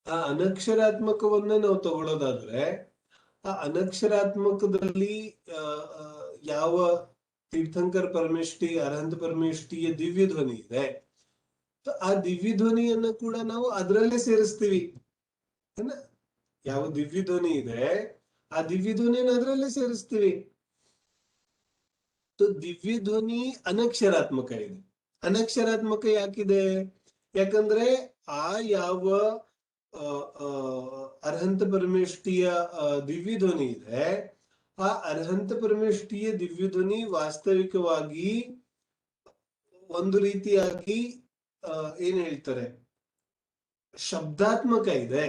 ಆ ಅನಕ್ಷರಾತ್ಮಕವನ್ನ ನಾವು ತಗೊಳ್ಳೋದಾದ್ರೆ ಆ ಅನಕ್ಷರಾತ್ಮಕದಲ್ಲಿ ಯಾವ ತೀರ್ಥಂಕರ್ ಪರಮೇಷ್ಠಿ ಅರ್ಹಂತ ಪರಮೇಷ್ಠಿಯ ದಿವ್ಯ ಧ್ವನಿ ಇದೆ, ಆ ದಿವ್ಯ ಧ್ವನಿಯನ್ನ ಕೂಡ ನಾವು ಅದರಲ್ಲೇ ಸೇರಿಸ್ತೀವಿ. ಯಾವ ದಿವ್ಯ ಧ್ವನಿ ಇದೆ ಆ ದಿವ್ಯ ಧ್ವನಿಯನ್ನು ಅದರಲ್ಲೇ ಸೇರಿಸ್ತೀವಿ. ದಿವ್ಯ ಧ್ವನಿ ಅನಕ್ಷರಾತ್ಮಕ ಇದೆ. ಅನಕ್ಷರಾತ್ಮಕ ಯಾಕಿದೆ? ಯಾಕಂದ್ರೆ ಆ ಯಾವ ಅರ್ಹಂತ ಪರಮೇಷ್ಠಿಯ ದಿವ್ಯ ಧ್ವನಿ ಇದೆ ಆ ಅರ್ಹಂತ ಪರಮೇಷ್ಠಿಯ ದಿವ್ಯ ಧ್ವನಿ ವಾಸ್ತವಿಕವಾಗಿ ಒಂದು ರೀತಿಯಾಗಿ ಏನ್ ಹೇಳ್ತಾರೆ, ಶಬ್ದಾತ್ಮಕ ಇದೆ.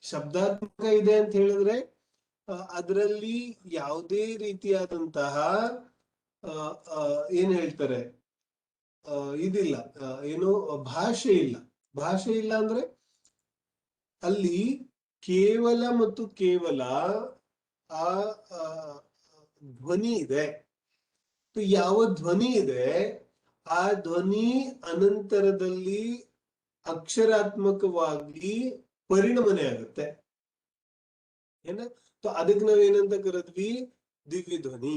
ಶಬ್ದಾತ್ಮಕ ಇದೆ ಅಂತ ಹೇಳಿದ್ರೆ ಅದರಲ್ಲಿ ಯಾವುದೇ ರೀತಿಯಾದಂತಹ ಏನ್ ಹೇಳ್ತಾರೆ ಇದಿಲ್ಲ, ಏನು ಭಾಷೆ ಇಲ್ಲ. ಭಾಷೆ ಇಲ್ಲ ಅಂದ್ರೆ ಅಲ್ಲಿ ಕೇವಲ ಮತ್ತು ಕೇವಲ ಆ ಧ್ವನಿ ಇದೆ. ಯಾವ ಧ್ವನಿ ಇದೆ ಆ ಧ್ವನಿ ಅನಂತರದಲ್ಲಿ ಅಕ್ಷರಾತ್ಮಕವಾಗಿ ಪರಿಣಮನೆ ಆಗುತ್ತೆ. ಏನ ಅದಕ್ಕೆ ನಾವೇನಂತ ಕರೆದ್ವಿ? ದಿವ್ಯ ಧ್ವನಿ.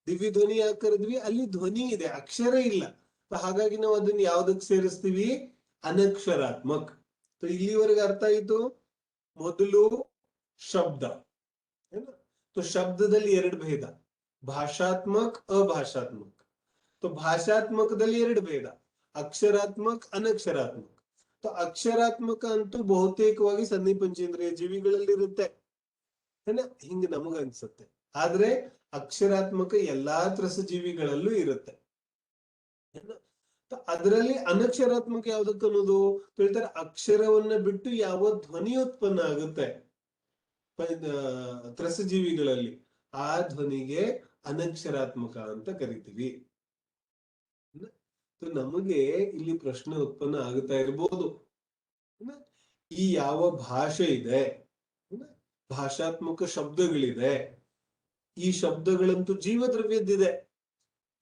ದಿವ್ಯ ಧ್ವನಿ ಯಾಕೆ ಕರೆದ್ವಿ? ಅಲ್ಲಿ ಧ್ವನಿ ಇದೆ, ಅಕ್ಷರ ಇಲ್ಲ. ಹಾಗಾಗಿ ನಾವು ಅದನ್ನ ಯಾವ್ದಕ್ ಸೇರಿಸ್ತೀವಿ? ಅನಕ್ಷರಾತ್ಮಕ್. ಇಲ್ಲಿವರೆಗೆ ಅರ್ಥ ಆಯ್ತು? ಮೊದಲು ಶಬ್ದ. ಶಬ್ದದಲ್ಲಿ ಎರಡು ಭೇದ, ಭಾಷಾತ್ಮಕ್ ಅಭಾಷಾತ್ಮಕ್. ಭಾಷಾತ್ಮಕದಲ್ಲಿ ಎರಡು ಭೇದ, ಅಕ್ಷರಾತ್ಮಕ್ ಅನಕ್ಷರಾತ್ಮಕ್. ಅಕ್ಷರಾತ್ಮಕ ಅಂತೂ ಬಹುತೇಕವಾಗಿ ಸನ್ನಿ ಪಂಚೇಂದ್ರಿಯ ಜೀವಿಗಳಲ್ಲಿ ಇರುತ್ತೆ, ಹಿಂಗ ನಮಗ ಅನ್ಸುತ್ತೆ. ಆದ್ರೆ ಅಕ್ಷರಾತ್ಮಕ ಎಲ್ಲಾ ತ್ರಸಜೀವಿಗಳಲ್ಲೂ ಇರುತ್ತೆ. ಅದರಲ್ಲಿ ಅನಕ್ಷರಾತ್ಮಕ ಯಾವ್ದಕ್ಕೆ ಅನ್ನೋದು ಹೇಳ್ತಾರೆ, ಅಕ್ಷರವನ್ನ ಬಿಟ್ಟು ಯಾವ ಧ್ವನಿ ಉತ್ಪನ್ನ ಆಗುತ್ತೆ ತ್ರಸಜೀವಿಗಳಲ್ಲಿ ಆ ಧ್ವನಿಗೆ ಅನಕ್ಷರಾತ್ಮಕ ಅಂತ ಕರಿತೀವಿ. ನಮಗೆ ಇಲ್ಲಿ ಪ್ರಶ್ನೆ ಉತ್ಪನ್ನ ಆಗುತ್ತಾ ಇರಬಹುದು, ಈ ಯಾವ ಭಾಷೆ ಇದೆ, ಭಾಷಾತ್ಮಕ ಶಬ್ದಗಳಿದೆ, ಈ ಶಬ್ದಗಳಂತೂ ಜೀವದ್ರವ್ಯದ್ದಿದೆ,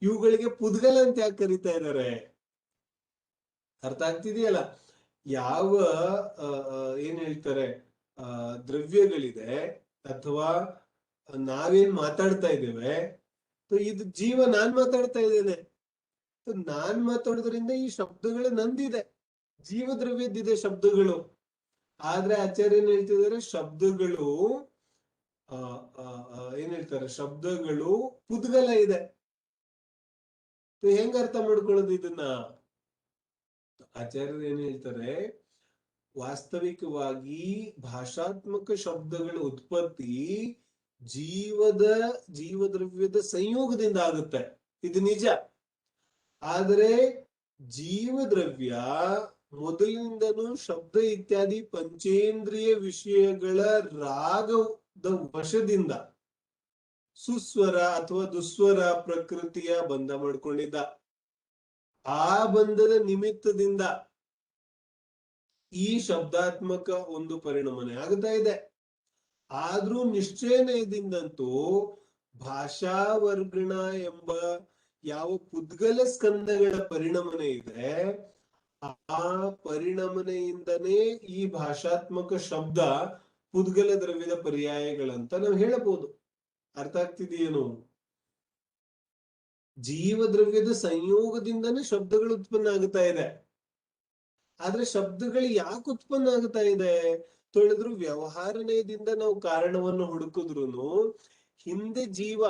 ಇವುಗಳಿಗೆ ಪುದ್ಗಲ ಅಂತ ಯಾಕೆ ಕರೀತಾ ಇದ್ದಾರೆ? ಅರ್ಥ ಆಗ್ತಿದೆಯಲ್ಲ? ಯಾವ ಏನ್ ಹೇಳ್ತಾರೆ ದ್ರವ್ಯಗಳಿದೆ ಅಥವಾ ನಾವೇನ್ ಮಾತಾಡ್ತಾ ಇದ್ದೇವೆ, ಇದು ಜೀವ ನಾನ್ ಮಾತಾಡ್ತಾ ಇದ್ದೇನೆ, ನಾನ್ ಮಾತಾಡೋದ್ರಿಂದ ಈ ಶಬ್ದಗಳು ನಂದಿದೆ, ಜೀವ ದ್ರವ್ಯದ್ದಿದೆ ಶಬ್ದಗಳು. ಆದ್ರೆ ಆಚಾರ್ಯ ಏನ್ ಹೇಳ್ತಿದ್ದಾರೆ, ಶಬ್ದಗಳು ಏನ್ ಹೇಳ್ತಾರೆ, ಶಬ್ದಗಳು ಪುದ್ಗಲ ಇದೆ. ಹೆಂಗ ಅರ್ಥ ಮಾಡ್ಕೊಳ್ಳೋದು ಇದನ್ನ? ಆಚಾರ್ಯರು ಏನ್ ಹೇಳ್ತಾರೆ, ವಾಸ್ತವಿಕವಾಗಿ ಭಾಷಾತ್ಮಕ ಶಬ್ದಗಳ ಉತ್ಪತ್ತಿ ಜೀವದ್ರವ್ಯದ ಸಂಯೋಗದಿಂದ ಆಗುತ್ತೆ, ಇದು ನಿಜ. ಆದರೆ ಜೀವದ್ರವ್ಯ ಮೊದಲಿನಿಂದನೂ ಶಬ್ದ ಇತ್ಯಾದಿ ಪಂಚೇಂದ್ರಿಯ ವಿಷಯಗಳ ರಾಗದ ವಶದಿಂದ ಸುಸ್ವರ ಅಥವಾ ದುಸ್ವರ ಪ್ರಕೃತಿಯ ಬಂಧ ಮಾಡ್ಕೊಂಡಿದ್ದ. ಆ ಬಂಧದ ನಿಮಿತ್ತದಿಂದ ಈ ಶಬ್ದಾತ್ಮಕ ಒಂದು ಪರಿಣಮನೆ ಆಗುತ್ತಾ ಇದೆ. ಆದ್ರೂ ನಿಶ್ಚಯದಿಂದಂತೂ ಭಾಷಾವರ್ಗಣ ಎಂಬ ಯಾವ ಪುದ್ಗಲ ಸ್ಕಂದಗಳ ಪರಿಣಮನೆ ಇದೆ, ಆ ಪರಿಣಮನೆಯಿಂದನೇ ಈ ಭಾಷಾತ್ಮಕ ಶಬ್ದ ಪುದ್ಗಲ ದ್ರವ್ಯದ ಪರ್ಯಾಯಗಳಂತ ನಾವು ಹೇಳಬಹುದು. ಅರ್ಥ ಆಗ್ತಿದೆಯೇನು? ಜೀವ ದ್ರವ್ಯದ ಸಂಯೋಗದಿಂದನೇ ಶಬ್ದಗಳು ಉತ್ಪನ್ನ ಆಗುತ್ತಾ ಇದೆ. ಆದ್ರೆ ಶಬ್ದಗಳು ಯಾಕೆ ಉತ್ಪನ್ನ ಆಗ್ತಾ ಇದೆ ಹೇಳಿದ್ರು, ವ್ಯವಹಾರನೆಯಿಂದ ನಾವು ಕಾರಣವನ್ನು ಹುಡುಕಿದ್ರು ಹಿಂದೆ ಜೀವ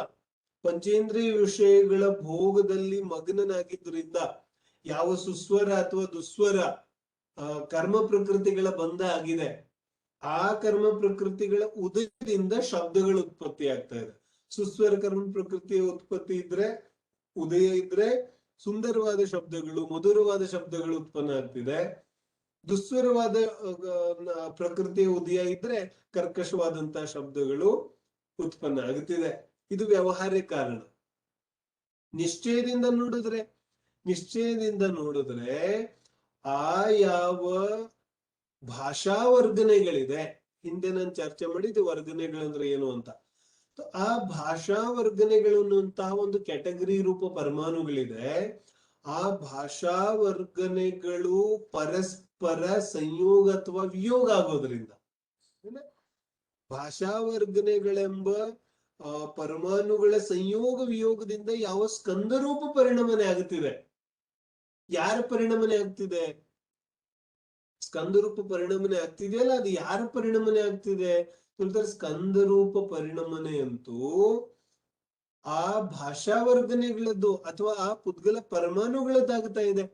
ಪಂಚೇಂದ್ರಿಯ ವಿಷಯಗಳ ಭೋಗದಲ್ಲಿ ಮಗ್ನನಾಗಿದ್ದರಿಂದ ಯಾವ ಸುಸ್ವರ ಅಥವಾ ದುಸ್ವರ ಕರ್ಮ ಪ್ರಕೃತಿಗಳ ಬಂಧ ಆಗಿದೆ, ಆ ಕರ್ಮ ಪ್ರಕೃತಿಗಳ ಉದಯದಿಂದ ಶಬ್ದಗಳು ಉತ್ಪತ್ತಿ ಆಗ್ತಾ ಇದೆ. ಸುಸ್ವರ ಕರ್ಮ ಪ್ರಕೃತಿಯ ಉತ್ಪತ್ತಿ ಇದ್ರೆ, ಉದಯ ಇದ್ರೆ ಸುಂದರವಾದ ಶಬ್ದಗಳು, ಮಧುರವಾದ ಶಬ್ದಗಳು ಉತ್ಪನ್ನ ಆಗ್ತಿದೆ. ದುಸ್ವರವಾದ ಪ್ರಕೃತಿಯ ಉದಯ ಇದ್ರೆ ಕರ್ಕಶವಾದಂತಹ ಶಬ್ದಗಳು ಉತ್ಪನ್ನ ಆಗುತ್ತಿದೆ. ಇದು ವ್ಯವಹಾರ ಕಾರಣ. ನಿಶ್ಚಯದಿಂದ ನೋಡಿದ್ರೆ ಆ ಯಾವ ಭಾಷಾ ವರ್ಗನೆಗಳಿದೆ, ಹಿಂದೆ ನಾನು ಚರ್ಚೆ ಮಾಡಿದ್ದು ವರ್ಗನೆಗಳಂದ್ರೆ ಏನು ಅಂತ. ಆ ಭಾಷಾ ವರ್ಗನೆಗಳು ಅನ್ನುವಂತಹ ಒಂದು ಕ್ಯಾಟಗರಿ ರೂಪ ಪರಮಾಣುಗಳಿದೆ. ಆ ಭಾಷಾ ವರ್ಗನೆಗಳು ಪರಸ್ಪರ ಸಂಯೋಗ ಅಥವಾ ವಿಯೋಗ ಆಗೋದ್ರಿಂದ, ಭಾಷಾ ವರ್ಗನೆಗಳೆಂಬ ಪರಮಾಣುಗಳ ಸಂಯೋಗ ವಿಯೋಗದಿಂದ ಯಾವ ಸ್ಕಂದರೂಪ ಪರಿಣಮನೆ ಆಗುತ್ತಿದೆ. ಯಾರ ಪರಿಣಮನೆ ಆಗ್ತಿದೆ? ಸ್ಕಂದರೂಪ ಪರಿಣಮನೆ ಆಗ್ತಿದೆಯಲ್ಲ, ಅದು ಯಾರ ಪರಿಣಮನೆ ಆಗ್ತಿದೆ ಹೇಳ್ತಾರೆ? ಸ್ಕಂದರೂಪ ಪರಿಣಮನೆ ಅಂತೂ ಆ ಭಾಷಾ ವರ್ಗನೆಗಳದ್ದು ಅಥವಾ ಆ ಪುದ್ಗಲ ಪರಮಾಣುಗಳದ್ದಾಗ್ತಾ ಇದೆ.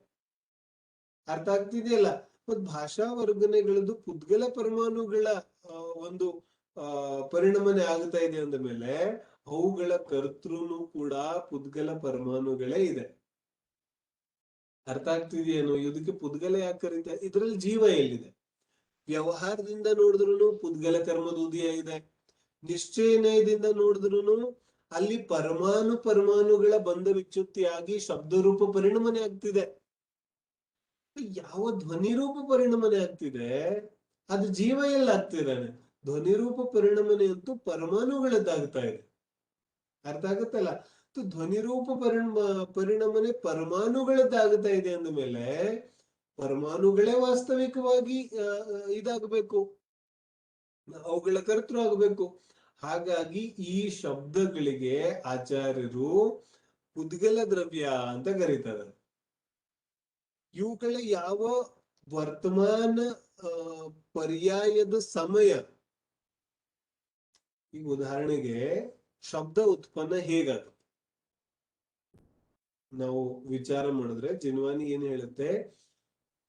ಅರ್ಥ ಆಗ್ತಿದೆಯಲ್ಲ? ಮತ್ ಭಾಷಾ ವರ್ಗನೆಗಳದ್ದು ಪುದ್ಗಲ ಪರಮಾಣುಗಳ ಒಂದು ಪರಿಣಮನೆ ಆಗ್ತಾ ಇದೆ ಅಂದ ಮೇಲೆ ಅವುಗಳ ಕರ್ತೃನು ಕೂಡ ಪುದ್ಗಲ ಪರಮಾಣುಗಳೇ ಇದೆ. ಅರ್ಥ ಆಗ್ತಿದೆಯೇನು? ಇದಕ್ಕೆ ಪುದ್ಗಲ ಯಾಕೆ ಕರೀತಾರೆ? ಇದ್ರಲ್ಲಿ ಜೀವ ಎಲ್ಲಿದೆ? ವ್ಯವಹಾರದಿಂದ ನೋಡಿದ್ರು ಪುದ್ಗಲ ಕರ್ಮದ ಉದಯ ಇದೆ. ನಿಶ್ಚಯನಯದಿಂದ ನೋಡಿದ್ರು ಅಲ್ಲಿ ಪರಮಾಣುಗಳ ಬಂಧ ವಿಚ್ಯುತಿಯಾಗಿ ಶಬ್ದರೂಪ ಪರಿಣಮನೆ ಆಗ್ತಿದೆ. ಯಾವ ಧ್ವನಿರೂಪ ಪರಿಣಮನೆ ಆಗ್ತಿದೆ ಅದು ಜೀವ ಎಲ್ಲ ಆಗ್ತಿದ್ದಾನೆ. ಧ್ವನಿರೂಪ ಪರಿಣಮನೆ ಅಂತೂ ಪರಮಾಣುಗಳದ್ದಾಗ್ತಾ ಇದೆ. ಅರ್ಥ ಆಗುತ್ತಲ್ಲ? ಧ್ವನಿರೂಪ ಪರಿಣಮನೆ ಪರಮಾಣುಗಳದ್ದಾಗ್ತಾ ಇದೆ ಅಂದ ಮೇಲೆ ಪರಮಾಣುಗಳೇ ವಾಸ್ತವಿಕವಾಗಿ ಇದಾಗಬೇಕು, ಅವುಗಳ ಕರ್ತೃ ಆಗಬೇಕು. ಹಾಗಾಗಿ ಈ ಶಬ್ದಗಳಿಗೆ ಆಚಾರ್ಯರು ಪುದ್ಗಲ ದ್ರವ್ಯ ಅಂತ ಕರೀತಾರೆ. ಇವುಗಳ ಯಾವ ವರ್ತಮಾನ ಪರ್ಯಾಯದ ಸಮಯ, ಈಗ ಉದಾಹರಣೆಗೆ ಶಬ್ದ ಉತ್ಪನ್ನ ಹೇಗಾಗುತ್ತೆ ನಾವು ವಿಚಾರ ಮಾಡಿದ್ರೆ, ಜಿನ್ವಾನಿ ಏನ್ ಹೇಳುತ್ತೆ?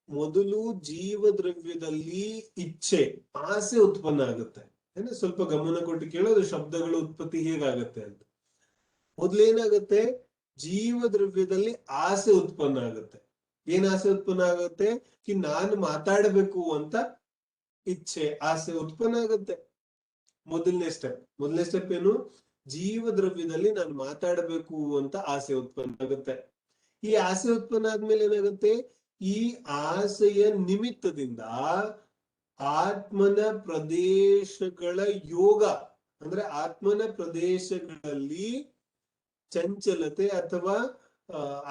ಮೊದಲು ಜೀವ ದ್ರವ್ಯದಲ್ಲಿ ಇಚ್ಛೆ, ಆಸೆ ಉತ್ಪನ್ನ ಆಗುತ್ತೆ. ಅಂದ್ರೆ ಸ್ವಲ್ಪ ಗಮನ ಕೊಟ್ಟು ಕೇಳೋದು, ಶಬ್ದಗಳ ಉತ್ಪತ್ತಿ ಹೇಗಾಗತ್ತೆ ಅಂತ. ಮೊದ್ಲೇನಾಗತ್ತೆ? ಜೀವ ದ್ರವ್ಯದಲ್ಲಿ ಆಸೆ ಉತ್ಪನ್ನ ಆಗುತ್ತೆ. ಏನ್ ಆಸೆ ಉತ್ಪನ್ನ ಆಗುತ್ತೆ? ನಾನು ಮಾತಾಡಬೇಕು ಅಂತ ಇಚ್ಛೆ, ಆಸೆ ಉತ್ಪನ್ನ ಆಗುತ್ತೆ. ಮೊದಲನೇ ಸ್ಟೆಪ್ ಏನು? ಜೀವ ದ್ರವ್ಯದಲ್ಲಿ ನಾನು ಮಾತಾಡಬೇಕು ಅಂತ ಆಸೆ ಉತ್ಪನ್ನ ಆಗುತ್ತೆ. ಈ ಆಸೆ ಉತ್ಪನ್ನ ಆದ್ಮೇಲೆ ಏನಾಗುತ್ತೆ? ಈ ಆಸೆಯ ನಿಮಿತ್ತದಿಂದ ಆತ್ಮನ ಪ್ರದೇಶಗಳ ಯೋಗ, ಅಂದ್ರೆ ಆತ್ಮನ ಪ್ರದೇಶಗಳಲ್ಲಿ ಚಂಚಲತೆ ಅಥವಾ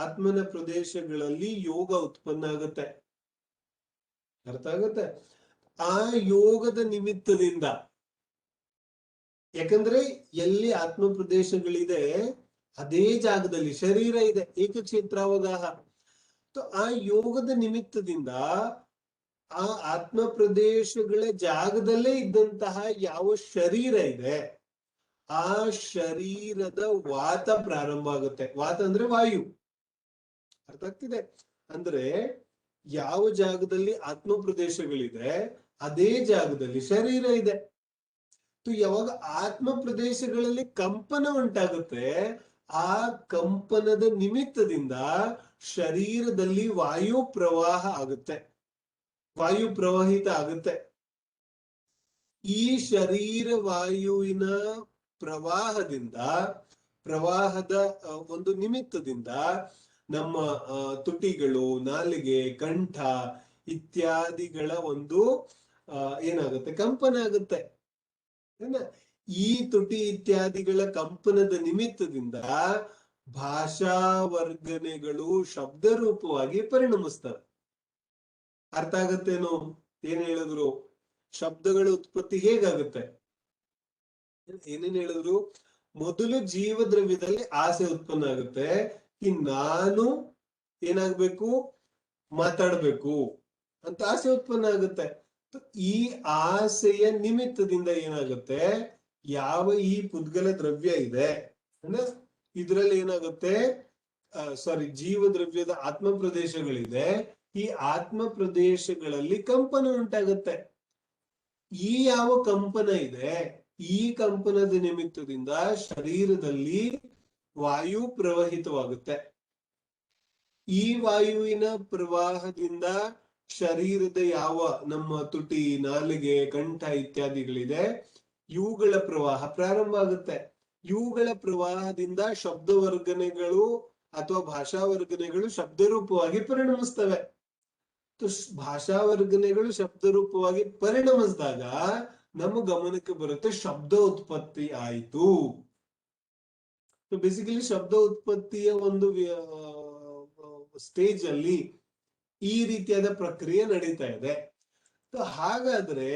ಆತ್ಮನ ಪ್ರದೇಶಗಳಲ್ಲಿ ಯೋಗ ಉತ್ಪನ್ನ ಆಗುತ್ತೆ. ಅರ್ಥ ಆಗುತ್ತೆ? ಆ ಯೋಗದ ನಿಮಿತ್ತದಿಂದ, ಯಾಕಂದ್ರೆ ಎಲ್ಲಿ ಆತ್ಮ ಪ್ರದೇಶಗಳಿದೆ ಅದೇ ಜಾಗದಲ್ಲಿ ಶರೀರ ಇದೆ, ಏಕಕ್ಷೇತ್ರಾವಗಾಹ. ಆ ಯೋಗದ ನಿಮಿತ್ತದಿಂದ ಆ ಆತ್ಮ ಪ್ರದೇಶಗಳ ಜಾಗದಲ್ಲೇ ಇದ್ದಂತಹ ಯಾವ ಶರೀರ ಇದೆ ಆ ಶರೀರದ ವಾತ ಪ್ರಾರಂಭ ಆಗುತ್ತೆ. ವಾತ ಅಂದ್ರೆ ವಾಯು. ಅರ್ಥ ಆಗ್ತಿದೆ? ಅಂದ್ರೆ ಯಾವ ಜಾಗದಲ್ಲಿ ಆತ್ಮ ಪ್ರದೇಶಗಳಿದೆ ಅದೇ ಜಾಗದಲ್ಲಿ ಶರೀರ ಇದೆ. ಯಾವಾಗ ಆತ್ಮ ಪ್ರದೇಶಗಳಲ್ಲಿ ಕಂಪನ ಉಂಟಾಗುತ್ತೆ, ಆ ಕಂಪನದ ನಿಮಿತ್ತದಿಂದ ಶರೀರದಲ್ಲಿ ವಾಯು ಪ್ರವಾಹ ಆಗುತ್ತೆ, ವಾಯು ಪ್ರವಾಹಿತ ಆಗುತ್ತೆ. ಈ ಶರೀರ ವಾಯುವಿನ ಪ್ರವಾಹದ ಒಂದು ನಿಮಿತ್ತದಿಂದ ನಮ್ಮ ತುಟಿಗಳು, ನಾಲಿಗೆ, ಕಂಠ ಇತ್ಯಾದಿಗಳ ಒಂದು ಏನಾಗುತ್ತೆ? ಕಂಪನ ಆಗುತ್ತೆ. ಈ ತುಟಿ ಇತ್ಯಾದಿಗಳ ಕಂಪನದ ನಿಮಿತ್ತದಿಂದ ಭಾಷಾ ವರ್ಗನೆಗಳು ಶಬ್ದ ರೂಪವಾಗಿ ಪರಿಣಮಿಸ್ತವೆ. ಅರ್ಥ ಆಗತ್ತೇನೋ ಏನ್ ಹೇಳಿದ್ರು? ಶಬ್ದಗಳ ಉತ್ಪತ್ತಿ ಹೇಗಾಗುತ್ತೆ? ಏನೇನ್ ಹೇಳಿದ್ರು? ಮೊದಲು ಜೀವ ದ್ರವ್ಯದಲ್ಲಿ ಆಸೆ ಉತ್ಪನ್ನ ಆಗುತ್ತೆ. ನಾನು ಏನಾಗ್ಬೇಕು? ಮಾತಾಡ್ಬೇಕು, ಅಂತ ಆಸೆ ಉತ್ಪನ್ನ ಆಗುತ್ತೆ. ಈ ಆಸೆಯ ನಿಮಿತ್ತದಿಂದ ಏನಾಗುತ್ತೆ, ಯಾವ ಈ ಪುದ್ಗಲ ದ್ರವ್ಯ ಇದೆ ಅಂದ್ರೆ ಇದ್ರಲ್ಲಿ ಏನಾಗುತ್ತೆ, ಸಾರಿ, ಜೀವ ದ್ರವ್ಯದ ಆತ್ಮ ಪ್ರದೇಶಗಳಿದೆ. ಈ ಆತ್ಮ ಪ್ರದೇಶಗಳಲ್ಲಿ ಕಂಪನ ಉಂಟಾಗುತ್ತೆ. ಈ ಯಾವ ಕಂಪನ ಇದೆ, ಈ ಕಂಪನದ ನಿಮಿತ್ತದಿಂದ ಶರೀರದಲ್ಲಿ ವಾಯು ಪ್ರವಹಿತವಾಗುತ್ತೆ. ಈ ವಾಯುವಿನ ಪ್ರವಾಹದಿಂದ ಶರೀರದ ಯಾವ ನಮ್ಮ ತುಟಿ, ನಾಲಿಗೆ, ಕಂಠ ಇತ್ಯಾದಿಗಳಿದೆ, ಇವುಗಳ ಪ್ರವಾಹ ಪ್ರಾರಂಭ ಆಗುತ್ತೆ. ಇವುಗಳ ಪ್ರವಾಹದಿಂದ ಶಬ್ದವರ್ಗನೆಗಳು ಅಥವಾ ಭಾಷಾವರ್ಗನೆಗಳು ಶಬ್ದರೂಪವಾಗಿ ಪರಿಣಮಿಸ್ತವೆ. ಭಾಷಾವರ್ಗನೆಗಳು ಶಬ್ದರೂಪವಾಗಿ ಪರಿಣಮಿಸಿದಾಗ ನಮ್ಮ ಗಮನಕ್ಕೆ ಬರುತ್ತೆ ಶಬ್ದ ಉತ್ಪತ್ತಿ ಆಯಿತು. ಬೇಸಿಕಲಿ ಶಬ್ದ ಉತ್ಪತ್ತಿಯ ಒಂದು ಸ್ಟೇಜ್ ಅಲ್ಲಿ ಈ ರೀತಿಯಾದ ಪ್ರಕ್ರಿಯೆ ನಡೀತಾ ಇದೆ. ಹಾಗಾದ್ರೆ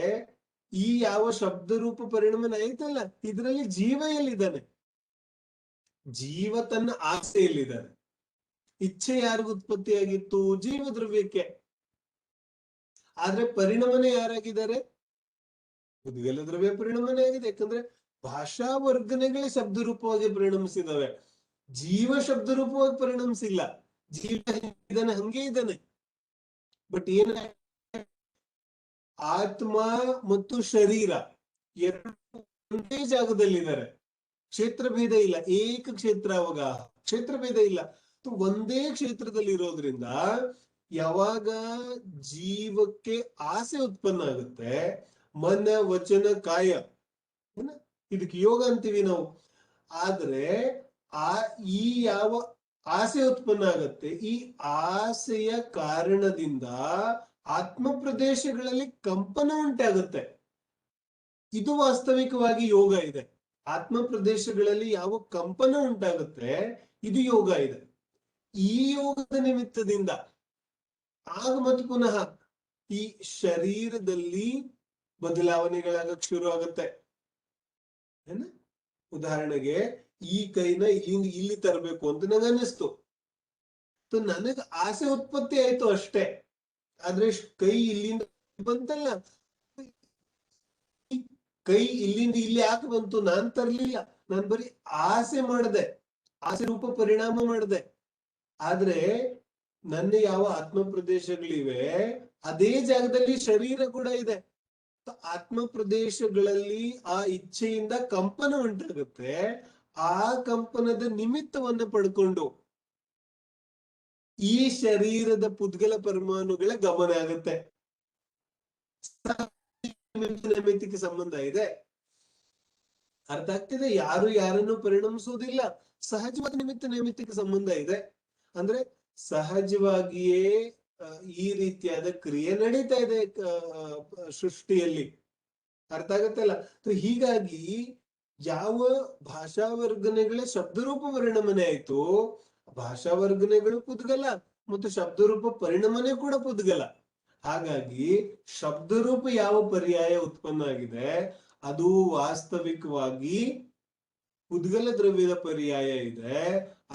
ಈ ಯಾವ ಶಬ್ದ ರೂಪ ಪರಿಣಾಮನ ಆಯ್ತಲ್ಲ, ಇದರಲ್ಲಿ ಜೀವ ಎಲ್ಲಿದ್ದಾನೆ? ಜೀವ ತನ್ನ ಆಸೆಯಲ್ಲಿದ್ದಾನೆ. ಇಚ್ಛೆ ಯಾರಿಗೂ ಉತ್ಪತ್ತಿಯಾಗಿತ್ತು? ಜೀವ ದ್ರವ್ಯಕ್ಕೆ. ಆದ್ರೆ ಪರಿಣಮನೆ ಯಾರಾಗಿದ್ದಾರೆ? ಪುದ್ಗಲ ದ್ರವ್ಯ ಪರಿಣಮನೆ ಆಗಿದೆ. ಯಾಕಂದ್ರೆ ಭಾಷಾ ವರ್ಗನೆಗಳೇ ಶಬ್ದ ರೂಪವಾಗಿ ಪರಿಣಮಿಸಿದಾವೆ, ಜೀವ ಶಬ್ದ ರೂಪವಾಗಿ ಪರಿಣಮಿಸಿಲ್ಲ. ಜೀವ ಇದ್ದಾನೆ, ಹಂಗೆ ಇದ್ದಾನೆ. ಬಟ್ ಏನ, ಆತ್ಮ ಮತ್ತು ಶರೀರ ಎರಡು ಒಂದೇ ಜಾಗದಲ್ಲಿದ್ದಾರೆ. ಕ್ಷೇತ್ರ ಭೇದ ಇಲ್ಲ, ಏಕ ಕ್ಷೇತ್ರ. ಅವಾಗ ಕ್ಷೇತ್ರ ಭೇದ ಇಲ್ಲ, ಒಂದೇ ಕ್ಷೇತ್ರದಲ್ಲಿ ಇರೋದ್ರಿಂದ ಯಾವಾಗ ಜೀವಕ್ಕೆ ಆಸೆ ಉತ್ಪನ್ನ ಆಗುತ್ತೆ, ಮನ ವಚನ ಕಾಯ, ಇದಕ್ಕೆ ಯೋಗ ಅಂತೀವಿ ನಾವು. ಆದ್ರೆ ಈ ಯಾವ ಆಸೆ ಉತ್ಪನ್ನ ಆಗತ್ತೆ, ಈ ಆಸೆಯ ಕಾರಣದಿಂದ ಆತ್ಮ ಪ್ರದೇಶಗಳಲ್ಲಿ ಕಂಪನ ಉಂಟಾಗುತ್ತೆ. ಇದು ವಾಸ್ತವಿಕವಾಗಿ ಯೋಗ ಇದೆ. ಆತ್ಮ ಪ್ರದೇಶಗಳಲ್ಲಿ ಯಾವ ಕಂಪನ ಉಂಟಾಗುತ್ತೆ, ಇದು ಯೋಗ ಇದೆ. ಈ ಯೋಗದ ನಿಮಿತ್ತದಿಂದ ಆಗ ಮತ್ತು ಪುನಃ ಈ ಶರೀರದಲ್ಲಿ ಬದಲಾವಣೆಗಳಾಗಕ್ ಶುರು ಆಗುತ್ತೆ. ಏನ, ಉದಾಹರಣೆಗೆ ಈ ಕೈನ ಇಲ್ಲಿಂದ ಇಲ್ಲಿ ತರಬೇಕು ಅಂತ ನಂಗೆ ಅನ್ನಿಸ್ತು. ನನಗ ಆಸೆ ಉತ್ಪತ್ತಿ ಆಯ್ತು ಅಷ್ಟೇ. ಆದ್ರೆ ಕೈ ಇಲ್ಲಿಂದ ಬಂತಲ್ಲ, ಕೈ ಇಲ್ಲಿಂದ ಇಲ್ಲಿ ಯಾಕೆ ಬಂತು? ನಾನ್ ತರ್ಲಿಲ್ಲ, ನಾನ್ ಬರೀ ಆಸೆ ಮಾಡಿದೆ, ಆಸೆ ರೂಪ ಪರಿಣಾಮ ಮಾಡಿದೆ. ಆದ್ರೆ ನನ್ನ ಯಾವ ಆತ್ಮ ಪ್ರದೇಶಗಳಿವೆ ಅದೇ ಜಾಗದಲ್ಲಿ ಶರೀರ ಕೂಡ ಇದೆ. ಆತ್ಮ ಪ್ರದೇಶಗಳಲ್ಲಿ ಆ ಇಚ್ಛೆಯಿಂದ ಕಂಪನ ಉಂಟಾಗುತ್ತೆ. ಆ ಕಂಪನದ ನಿಮಿತ್ತವನ್ನು ಪಡ್ಕೊಂಡು ಈ ಶರೀರದ ಪುದ್ಗಲ ಪರಮಾಣುಗಳ ಗಮನ ಆಗುತ್ತೆ. ನೈಮಿತ್ತಿಕ ಸಂಬಂಧ ಇದೆ, ಅರ್ಥ ಆಗ್ತಿದೆ? ಯಾರು ಯಾರನ್ನು ಪರಿಣಮಿಸುವುದಿಲ್ಲ, ಸಹಜವಾದ ನಿಮಿತ್ತ ನೈಮಿತ್ತಿಕ ಸಂಬಂಧ ಇದೆ. ಅಂದ್ರೆ ಸಹಜವಾಗಿಯೇ ಈ ರೀತಿಯಾದ ಕ್ರಿಯೆ ನಡೀತಾ ಇದೆ ಸೃಷ್ಟಿಯಲ್ಲಿ, ಅರ್ಥ ಆಗತ್ತಲ್ಲ? ಹೀಗಾಗಿ ಯಾವ ಭಾಷಾವರ್ಗನೆಗಳೇ ಶಬ್ದರೂಪ ಪರಿಣಮನೆ ಆಯ್ತು, ಭಾಷಾವರ್ಗನೆಗಳು ಪುದ್ಗಲ ಮತ್ತು ಶಬ್ದರೂಪ ಪರಿಣಮನೆ ಕೂಡ ಪುದ್ಗಲ. ಹಾಗಾಗಿ ಶಬ್ದರೂಪ ಯಾವ ಪರ್ಯಾಯ ಉತ್ಪನ್ನ ಆಗಿದೆ ಅದು ವಾಸ್ತವಿಕವಾಗಿ ಪುದ್ಗಲ ದ್ರವ್ಯದ ಪರ್ಯಾಯ ಇದೆ,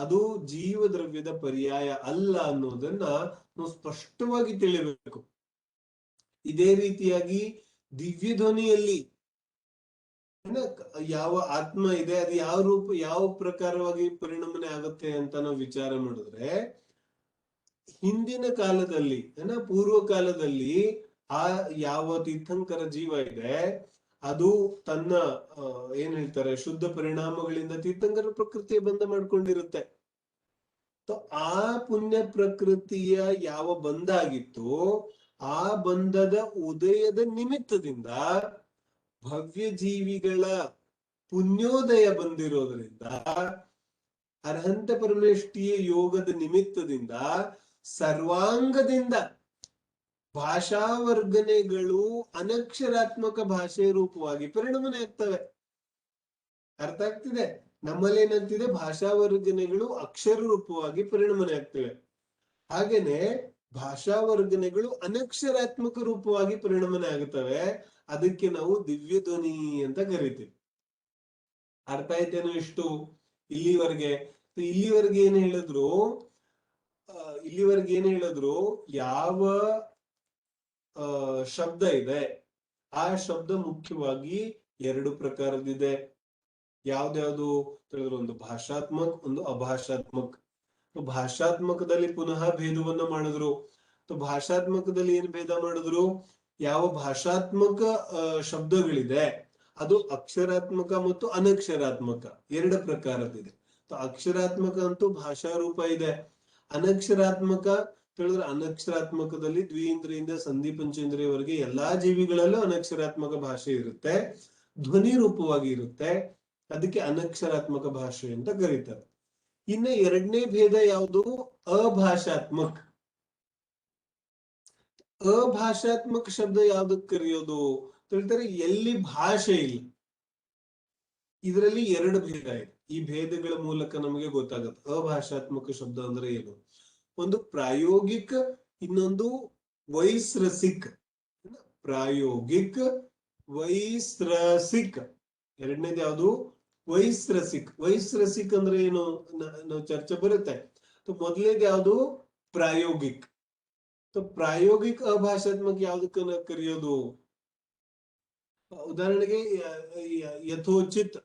ಅದು ಜೀವ ದ್ರವ್ಯದ ಪರ್ಯಾಯ ಅಲ್ಲ ಅನ್ನೋದನ್ನ ನಾವು ಸ್ಪಷ್ಟವಾಗಿ ತಿಳಿಬೇಕು. ಇದೇ ರೀತಿಯಾಗಿ ದಿವ್ಯ ಧ್ವನಿಯಲ್ಲಿ ಯಾವ ಆತ್ಮ ಇದೆ ಅದು ಯಾವ ರೂಪ ಯಾವ ಪ್ರಕಾರವಾಗಿ ಪರಿಣಮನೆ ಆಗುತ್ತೆ ಅಂತ ನಾವು ವಿಚಾರ ಮಾಡಿದ್ರೆ, ಹಿಂದಿನ ಕಾಲದಲ್ಲಿ ಪೂರ್ವ ಕಾಲದಲ್ಲಿ ಆ ಯಾವ ತೀರ್ಥಂಕರ ಜೀವ ಇದೆ ಅದು ತನ್ನ ಏನ್ ಹೇಳ್ತಾರೆ ಶುದ್ಧ ಪರಿಣಾಮಗಳಿಂದ ತೀರ್ಥಂಕರ ಪ್ರಕೃತಿಯ ಬಂಧ ಮಾಡ್ಕೊಂಡಿರುತ್ತೆ. ಆ ಪುಣ್ಯ ಪ್ರಕೃತಿಯ ಯಾವ ಬಂಧ ಆಗಿತ್ತು, ಆ ಬಂಧದ ಉದಯದ ನಿಮಿತ್ತದಿಂದ ಭವ್ಯ ಜೀವಿಗಳ ಪುಣ್ಯೋದಯ ಬಂದಿರೋದ್ರಿಂದ ಅರ್ಹಂತ ಪರಮೇಷ್ಠಿಯ ಯೋಗದ ನಿಮಿತ್ತದಿಂದ ಸರ್ವಾಂಗದಿಂದ ಭಾಷಾವರ್ಗನೆಗಳು ಅನಕ್ಷರಾತ್ಮಕ ಭಾಷೆ ರೂಪವಾಗಿ ಪರಿಣಮನೆ ಆಗ್ತವೆ. ಅರ್ಥ ಆಗ್ತಿದೆ? ನಮ್ಮಲ್ಲಿ ಏನಂತಿದೆ, ಭಾಷಾವರ್ಗನೆಗಳು ಅಕ್ಷರ ರೂಪವಾಗಿ ಪರಿಣಮನೆ ಆಗ್ತವೆ. ಹಾಗೇನೆ ಭಾಷಾವರ್ಗನೆಗಳು ಅನಕ್ಷರಾತ್ಮಕ ರೂಪವಾಗಿ ಪರಿಣಮನೆ ಆಗುತ್ತವೆ. ಅದಕ್ಕೆ ನಾವು ದಿವ್ಯ ಧ್ವನಿ ಅಂತ ಕರಿತೀವಿ. ಅರ್ಥ ಆಯ್ತೇನೋ ಇಷ್ಟು ಇಲ್ಲಿವರೆಗೆ? ಇಲ್ಲಿವರೆಗೆ ಏನ್ ಹೇಳಿದ್ರು, ಯಾವ ಶಬ್ದ ಇದೆ. ಆ ಶಬ್ದ ಮುಖ್ಯವಾಗಿ ಎರಡು ಪ್ರಕಾರದಿದೆ. ಯಾವ್ದ್ಯಾವ್ದು ಹೇಳಿದ್ರು? ಒಂದು ಭಾಷಾತ್ಮಕ್, ಒಂದು ಅಭಾಷಾತ್ಮಕ್. ಭಾಷಾತ್ಮಕದಲ್ಲಿ ಪುನಃ ಭೇದವನ್ನ ಮಾಡಿದ್ರು. ಭಾಷಾತ್ಮಕದಲ್ಲಿ ಏನ್ ಭೇದ ಮಾಡಿದ್ರು? ಯಾವ ಭಾಷಾತ್ಮಕ ಶಬ್ದಗಳಿದೆ ಅದು ಅಕ್ಷರಾತ್ಮಕ ಮತ್ತು ಅನಕ್ಷರಾತ್ಮಕ ಎರಡು ಪ್ರಕಾರದಿದೆ. ಅಕ್ಷರಾತ್ಮಕ ಅಂತೂ ಭಾಷಾ ರೂಪ ಇದೆ. ಅನಕ್ಷರಾತ್ಮಕ ಹೇಳಿದ್ರೆ ಅನಕ್ಷರಾತ್ಮಕದಲ್ಲಿ ದ್ವಿಇಂದ್ರಿಯಿಂದ ಸಂಧಿ ಪಂಚೇಂದ್ರಿಯವರೆಗೆ ಎಲ್ಲಾ ಜೀವಿಗಳಲ್ಲೂ ಅನಕ್ಷರಾತ್ಮಕ ಭಾಷೆ ಇರುತ್ತೆ, ಧ್ವನಿ ರೂಪವಾಗಿ ಇರುತ್ತೆ. ಅದಕ್ಕೆ ಅನಕ್ಷರಾತ್ಮಕ ಭಾಷೆ ಅಂತ ಕರೀತಾರೆ. ಇನ್ನ ಎರಡನೇ ಭೇದ ಯಾವುದು? ಅಭಾಷಾತ್ಮಕ. ಅಭಾಷಾತ್ಮಕ ಶಬ್ದ ಯಾವ್ದಕ್ ಕರೆಯೋದು ಹೇಳ್ತಾರೆ? ಎಲ್ಲಿ ಭಾಷೆ ಇಲ್ಲ. ಇದರಲ್ಲಿ ಎರಡು ಭೇದ ಇದೆ. ಈ ಭೇದಗಳ ಮೂಲಕ ನಮಗೆ ಗೊತ್ತಾಗುತ್ತೆ ಅಭಾಷಾತ್ಮಕ ಶಬ್ದ ಅಂದ್ರೆ ಏನು. ಒಂದು ಪ್ರಾಯೋಗಿಕ, ಇನ್ನೊಂದು ವೈಸ್ರಸಿಕ್. ಪ್ರಾಯೋಗಿಕ, ವೈಸ್ರಸಿಕ್. ಎರಡನೇದು ಯಾವುದು? ವೈಸ್ರಸಿಕ್. ವೈಸ್ರಸಿಕ್ ಅಂದ್ರೆ ಏನು ನಾವು ಚರ್ಚೆ ಬರುತ್ತೆ. ಮೊದಲನೇದು ಯಾವುದು? ಪ್ರಾಯೋಗಿಕ್. ಪ್ರಾಯೋಗಿಕ ಅಭಾಷಾತ್ಮಕ ಯಾವ್ದಕ್ಕ ಕರೆಯೋದು? ಉದಾಹರಣೆಗೆ ಯಥೋಚಿತ್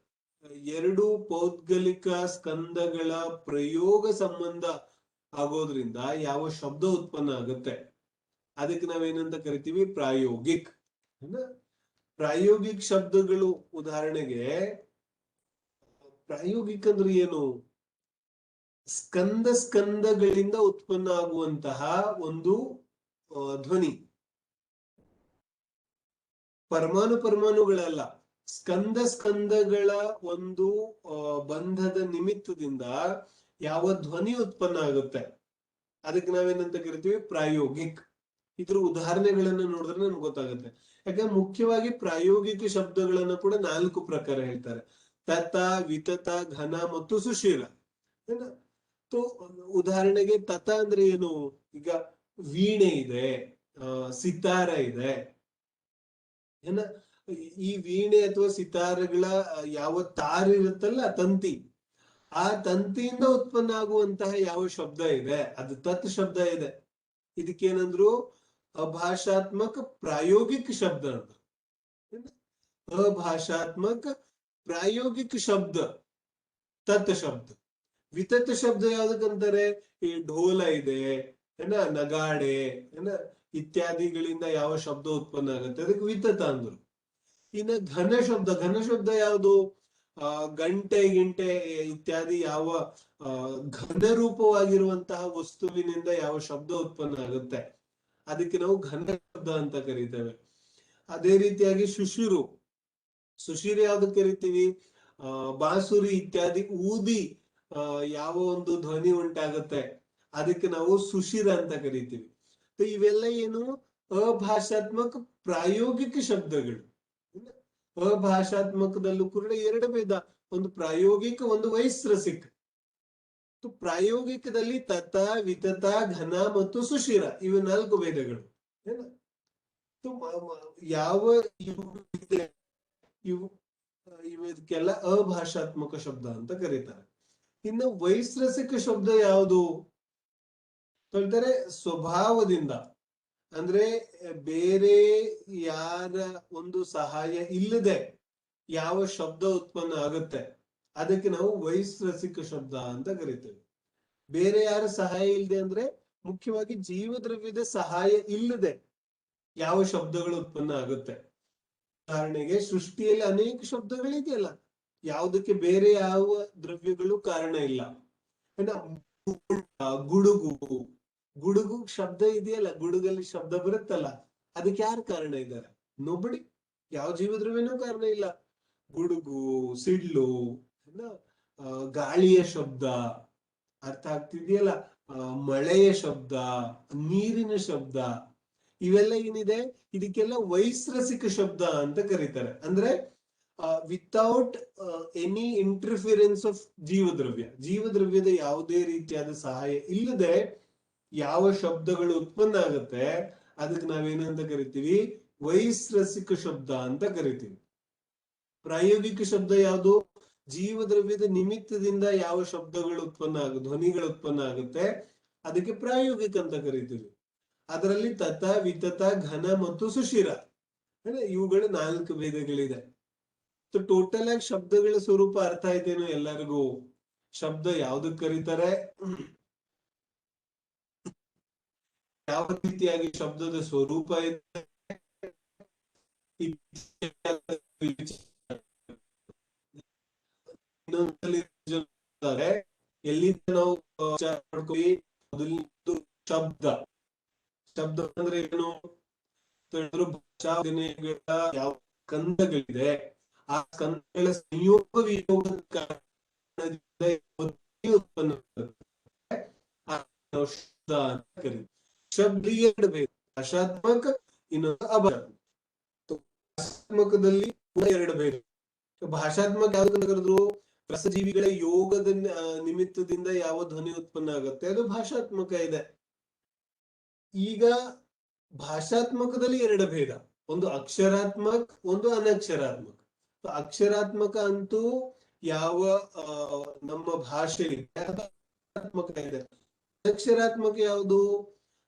ಎರಡು ಪೌದ್ಗಲಿಕ ಸ್ಕಂದಗಳ ಪ್ರಯೋಗ ಸಂಬಂಧ ಆಗೋದ್ರಿಂದ ಯಾವ ಶಬ್ದ ಉತ್ಪನ್ನ ಆಗುತ್ತೆ ಅದಕ್ಕೆ ನಾವೇನಂತ ಕರಿತೀವಿ? ಪ್ರಾಯೋಗಿಕ್. ಪ್ರಾಯೋಗಿಕ್ ಶಬ್ದಗಳು ಉದಾಹರಣೆಗೆ, ಪ್ರಾಯೋಗಿಕ ಅಂದ್ರೆ ಏನು? ಸ್ಕಂದಗಳಿಂದ ಉತ್ಪನ್ನ ಆಗುವಂತಹ ಒಂದು ಧ್ವನಿ. ಪರಮಾಣುಗಳಲ್ಲ, ಸ್ಕಂದಗಳ ಒಂದು ಬಂಧದ ನಿಮಿತ್ತದಿಂದ ಯಾವ ಧ್ವನಿ ಉತ್ಪನ್ನ ಆಗುತ್ತೆ ಅದಕ್ಕೆ ನಾವೇನಂತ ಕರಿತೀವಿ? ಪ್ರಾಯೋಗಿಕ್. ಇದ್ರ ಉದಾಹರಣೆಗಳನ್ನ ನೋಡಿದ್ರೆ ನಮ್ಗೆ ಗೊತ್ತಾಗುತ್ತೆ. ಯಾಕಂದ್ರೆ ಮುಖ್ಯವಾಗಿ ಪ್ರಾಯೋಗಿಕ ಶಬ್ದಗಳನ್ನ ಕೂಡ 4 ಪ್ರಕಾರ ಹೇಳ್ತಾರೆ: ತತ, ವಿತತ, ಘನ ಮತ್ತು ಸುಶೀಲ. ಉದಾಹರಣೆಗೆ ತತ ಅಂದ್ರೆ ಏನು? ಈಗ ವೀಣೆ ಇದೆ, ಸಿತಾರ ಇದೆ. ಏನ ಈ ವೀಣೆ ಅಥವಾ ಸಿತಾರಗಳ ಯಾವ ತಾರಿರುತ್ತಲ್ಲ, ತಂತಿ, ಆ ತಂತಿಯಿಂದ ಉತ್ಪನ್ನ ಆಗುವಂತಹ ಯಾವ ಶಬ್ದ ಇದೆ ಅದು ತತ್ ಶಬ್ದ ಇದೆ. ಇದಕ್ಕೇನಂದ್ರು? ಅಭಾಷಾತ್ಮಕ ಪ್ರಾಯೋಗಿಕ ಶಬ್ದ ಅಂತ. ಅಭಾಷಾತ್ಮಕ ಪ್ರಾಯೋಗಿಕ ಶಬ್ದ ತತ್ ಶಬ್ದ. ವಿತತ್ ಶಬ್ದ ಯಾವ್ದಕ್ಕಂತಾರೆ? ಈ ಢೋಲ ಇದೆ, ನಗಾಡೆ ಇತ್ಯಾದಿಗಳಿಂದ ಯಾವ ಶಬ್ದ ಉತ್ಪನ್ನ ಆಗುತ್ತೆ ಅದಕ್ಕೆ ವಿತತ ಅಂದ್ರು. ಇನ್ನ ಘನ ಶಬ್ದ ಯಾವುದು? ಗಂಟೆ ಇತ್ಯಾದಿ ಯಾವ ಘನ ರೂಪವಾಗಿರುವಂತಹ ವಸ್ತುವಿನಿಂದ ಯಾವ ಶಬ್ದ ಉತ್ಪನ್ನ ಆಗುತ್ತೆ ಅದಕ್ಕೆ ನಾವು ಘನ ಶಬ್ದ ಅಂತ ಕರಿತೇವೆ. ಅದೇ ರೀತಿಯಾಗಿ ಸುಶಿರು ಯಾವ್ದಕ್ಕೆ ಕರಿತೀವಿ? ಬಾಸುರಿ ಇತ್ಯಾದಿ ಊದಿ ಯಾವ ಒಂದು ಧ್ವನಿ ಉಂಟಾಗುತ್ತೆ ಅದಕ್ಕೆ ನಾವು ಸುಶಿರ ಅಂತ ಕರಿತೀವಿ. ಇವೆಲ್ಲ ಏನು? ಅಭಾಷಾತ್ಮಕ ಪ್ರಾಯೋಗಿಕ ಶಬ್ದಗಳು. ಅಭಾಷಾತ್ಮಕದಲ್ಲೂ ಕೂಡ ಎರಡು ಭೇದ, ಒಂದು ಪ್ರಾಯೋಗಿಕ, ಒಂದು ವೈಸ್ರಸಿಕ. ಪ್ರಾಯೋಗಿಕದಲ್ಲಿ ತತ, ವಿತತ, ಘನ ಮತ್ತು ಸುಶಿರ, ಇವು 4 ಭೇದಗಳು. ಯಾವ ಇವಕ್ಕೆಲ್ಲ ಅಭಾಷಾತ್ಮಕ ಶಬ್ದ ಅಂತ ಕರೀತಾರೆ. ಇನ್ನು ವೈಸ್ರಸಿಕ ಶಬ್ದ ಯಾವುದು ಹೇಳ್ತಾರೆ? ಸ್ವಭಾವದಿಂದ, ಅಂದ್ರೆ ಬೇರೆ ಯಾರ ಒಂದು ಸಹಾಯ ಇಲ್ಲದೆ ಯಾವ ಶಬ್ದ ಉತ್ಪನ್ನ ಆಗುತ್ತೆ ಅದಕ್ಕೆ ನಾವು ವೈಸ್ರಸಿಕ ಶಬ್ದ ಅಂತ ಕರಿತೇವೆ. ಬೇರೆ ಯಾರ ಸಹಾಯ ಇಲ್ಲದೆ ಅಂದ್ರೆ ಮುಖ್ಯವಾಗಿ ಜೀವದ್ರವ್ಯದ ಸಹಾಯ ಇಲ್ಲದೆ ಯಾವ ಶಬ್ದಗಳು ಉತ್ಪನ್ನ ಆಗುತ್ತೆ. ಉದಾಹರಣೆಗೆ ಸೃಷ್ಟಿಯಲ್ಲಿ ಅನೇಕ ಶಬ್ದಗಳಿದೆಯಲ್ಲ, ಯಾವುದಕ್ಕೆ ಬೇರೆ ಯಾವ ದ್ರವ್ಯಗಳು ಕಾರಣ ಇಲ್ಲ. ಗುಡುಗು ಶಬ್ದ ಇದೆಯಲ್ಲ, ಗುಡುಗಲ್ಲಿ ಶಬ್ದ ಬರುತ್ತಲ್ಲ, ಅದಕ್ಕೆ ಯಾರು ಕಾರಣ ಇದ್ದಾರೆ? ನೋಬಡಿ, ಯಾವ ಜೀವದ್ರವ್ಯನೂ ಕಾರಣ ಇಲ್ಲ. ಗುಡುಗು, ಸಿಡ್ಲು, ಗಾಳಿಯ ಶಬ್ದ, ಅರ್ಥ ಆಗ್ತಿದೆಯಲ್ಲ, ಮಳೆಯ ಶಬ್ದ, ನೀರಿನ ಶಬ್ದ, ಇವೆಲ್ಲ ಏನಿದೆ ಇದಕ್ಕೆಲ್ಲ ವೈಸ್ರಸಿಕ ಶಬ್ದ ಅಂತ ಕರೀತಾರೆ. ಅಂದ್ರೆ ವಿತೌಟ್ ಎನಿ ಇಂಟರ್ಫಿರೆನ್ಸ್ ಆಫ್ ಜೀವದ್ರವ್ಯದ ಯಾವುದೇ ರೀತಿಯಾದ ಸಹಾಯ ಇಲ್ಲದೆ ಯಾವ ಶಬ್ದಗಳು ಉತ್ಪನ್ನ ಆಗುತ್ತೆ ಅದಕ್ಕೆ ನಾವೇನಂತ ಕರಿತೀವಿ? ವೈಸ್ರಸಿಕ ಶಬ್ದ ಅಂತ ಕರಿತೀವಿ. ಪ್ರಾಯೋಗಿಕ ಶಬ್ದ ಯಾವುದು? ಜೀವದ್ರವ್ಯದ ನಿಮಿತ್ತದಿಂದ ಯಾವ ಶಬ್ದಗಳು ಧ್ವನಿಗಳು ಉತ್ಪನ್ನ ಆಗುತ್ತೆ ಅದಕ್ಕೆ ಪ್ರಾಯೋಗಿಕ ಅಂತ ಕರಿತೀವಿ. ಅದರಲ್ಲಿ ತತ, ವಿತತ, ಘನ ಮತ್ತು ಸುಶಿರ ಇವುಗಳು 4 ಭೇದಗಳಿದೆ. ಟೋಟಲ್ ಆಗಿ ಶಬ್ದಗಳ ಸ್ವರೂಪ ಅರ್ಥ ಆಯ್ತೇನೋ ಎಲ್ಲರಿಗೂ? ಶಬ್ದ ಯಾವ್ದಕ್ ಕರೀತಾರೆ, ಯಾವ ರೀತಿಯಾಗಿ ಶಬ್ದದ ಸ್ವರೂಪ ಇದೆ, ಎಲ್ಲಿಂದ ನಾವು ಮಾಡ್ತೀವಿ? ಶಬ್ದ. ಶಬ್ದ ಅಂದ್ರೆ ಏನು? ಯಾವ ಸ್ಕಂದಗಳಿದೆ, ಆ ಸ್ಕಂದಗಳ ಸಂಯೋಗ ವಿಯೋಗದ ಕಾರಣದಿಂದ ಉತ್ಪನ್ನ ಶಬ್ದ ಅಂತ ಕರೀತೀವಿ. ಶಬ್ದ 2 ಭೇದ, ಭಾಷಾತ್ಮಕ, ಇನ್ನೊಂದು ಅಭಾಷಾತ್ಮಕ. ಭಾಷಾತ್ಮಕದಲ್ಲಿ 2 ಭೇದ. ಭಾಷಾತ್ಮಕ ಯಾವ್ದನ್ನ ಕರೆದ್ರು? ರಸಜೀವಿಗಳ ಯೋಗದ ನಿಮಿತ್ತದಿಂದ ಯಾವ ಧ್ವನಿ ಉತ್ಪನ್ನ ಆಗುತ್ತೆ ಅದು ಭಾಷಾತ್ಮಕ ಇದೆ. ಈಗ ಭಾಷಾತ್ಮಕದಲ್ಲಿ 2 ಭೇದ, ಒಂದು ಅಕ್ಷರಾತ್ಮಕ, ಒಂದು ಅನಕ್ಷರಾತ್ಮಕ. ಅಕ್ಷರಾತ್ಮಕ ಅಂತೂ ಯಾವ ನಮ್ಮ ಭಾಷೆ ಇದೆ. ಅಕ್ಷರಾತ್ಮಕ ಯಾವುದು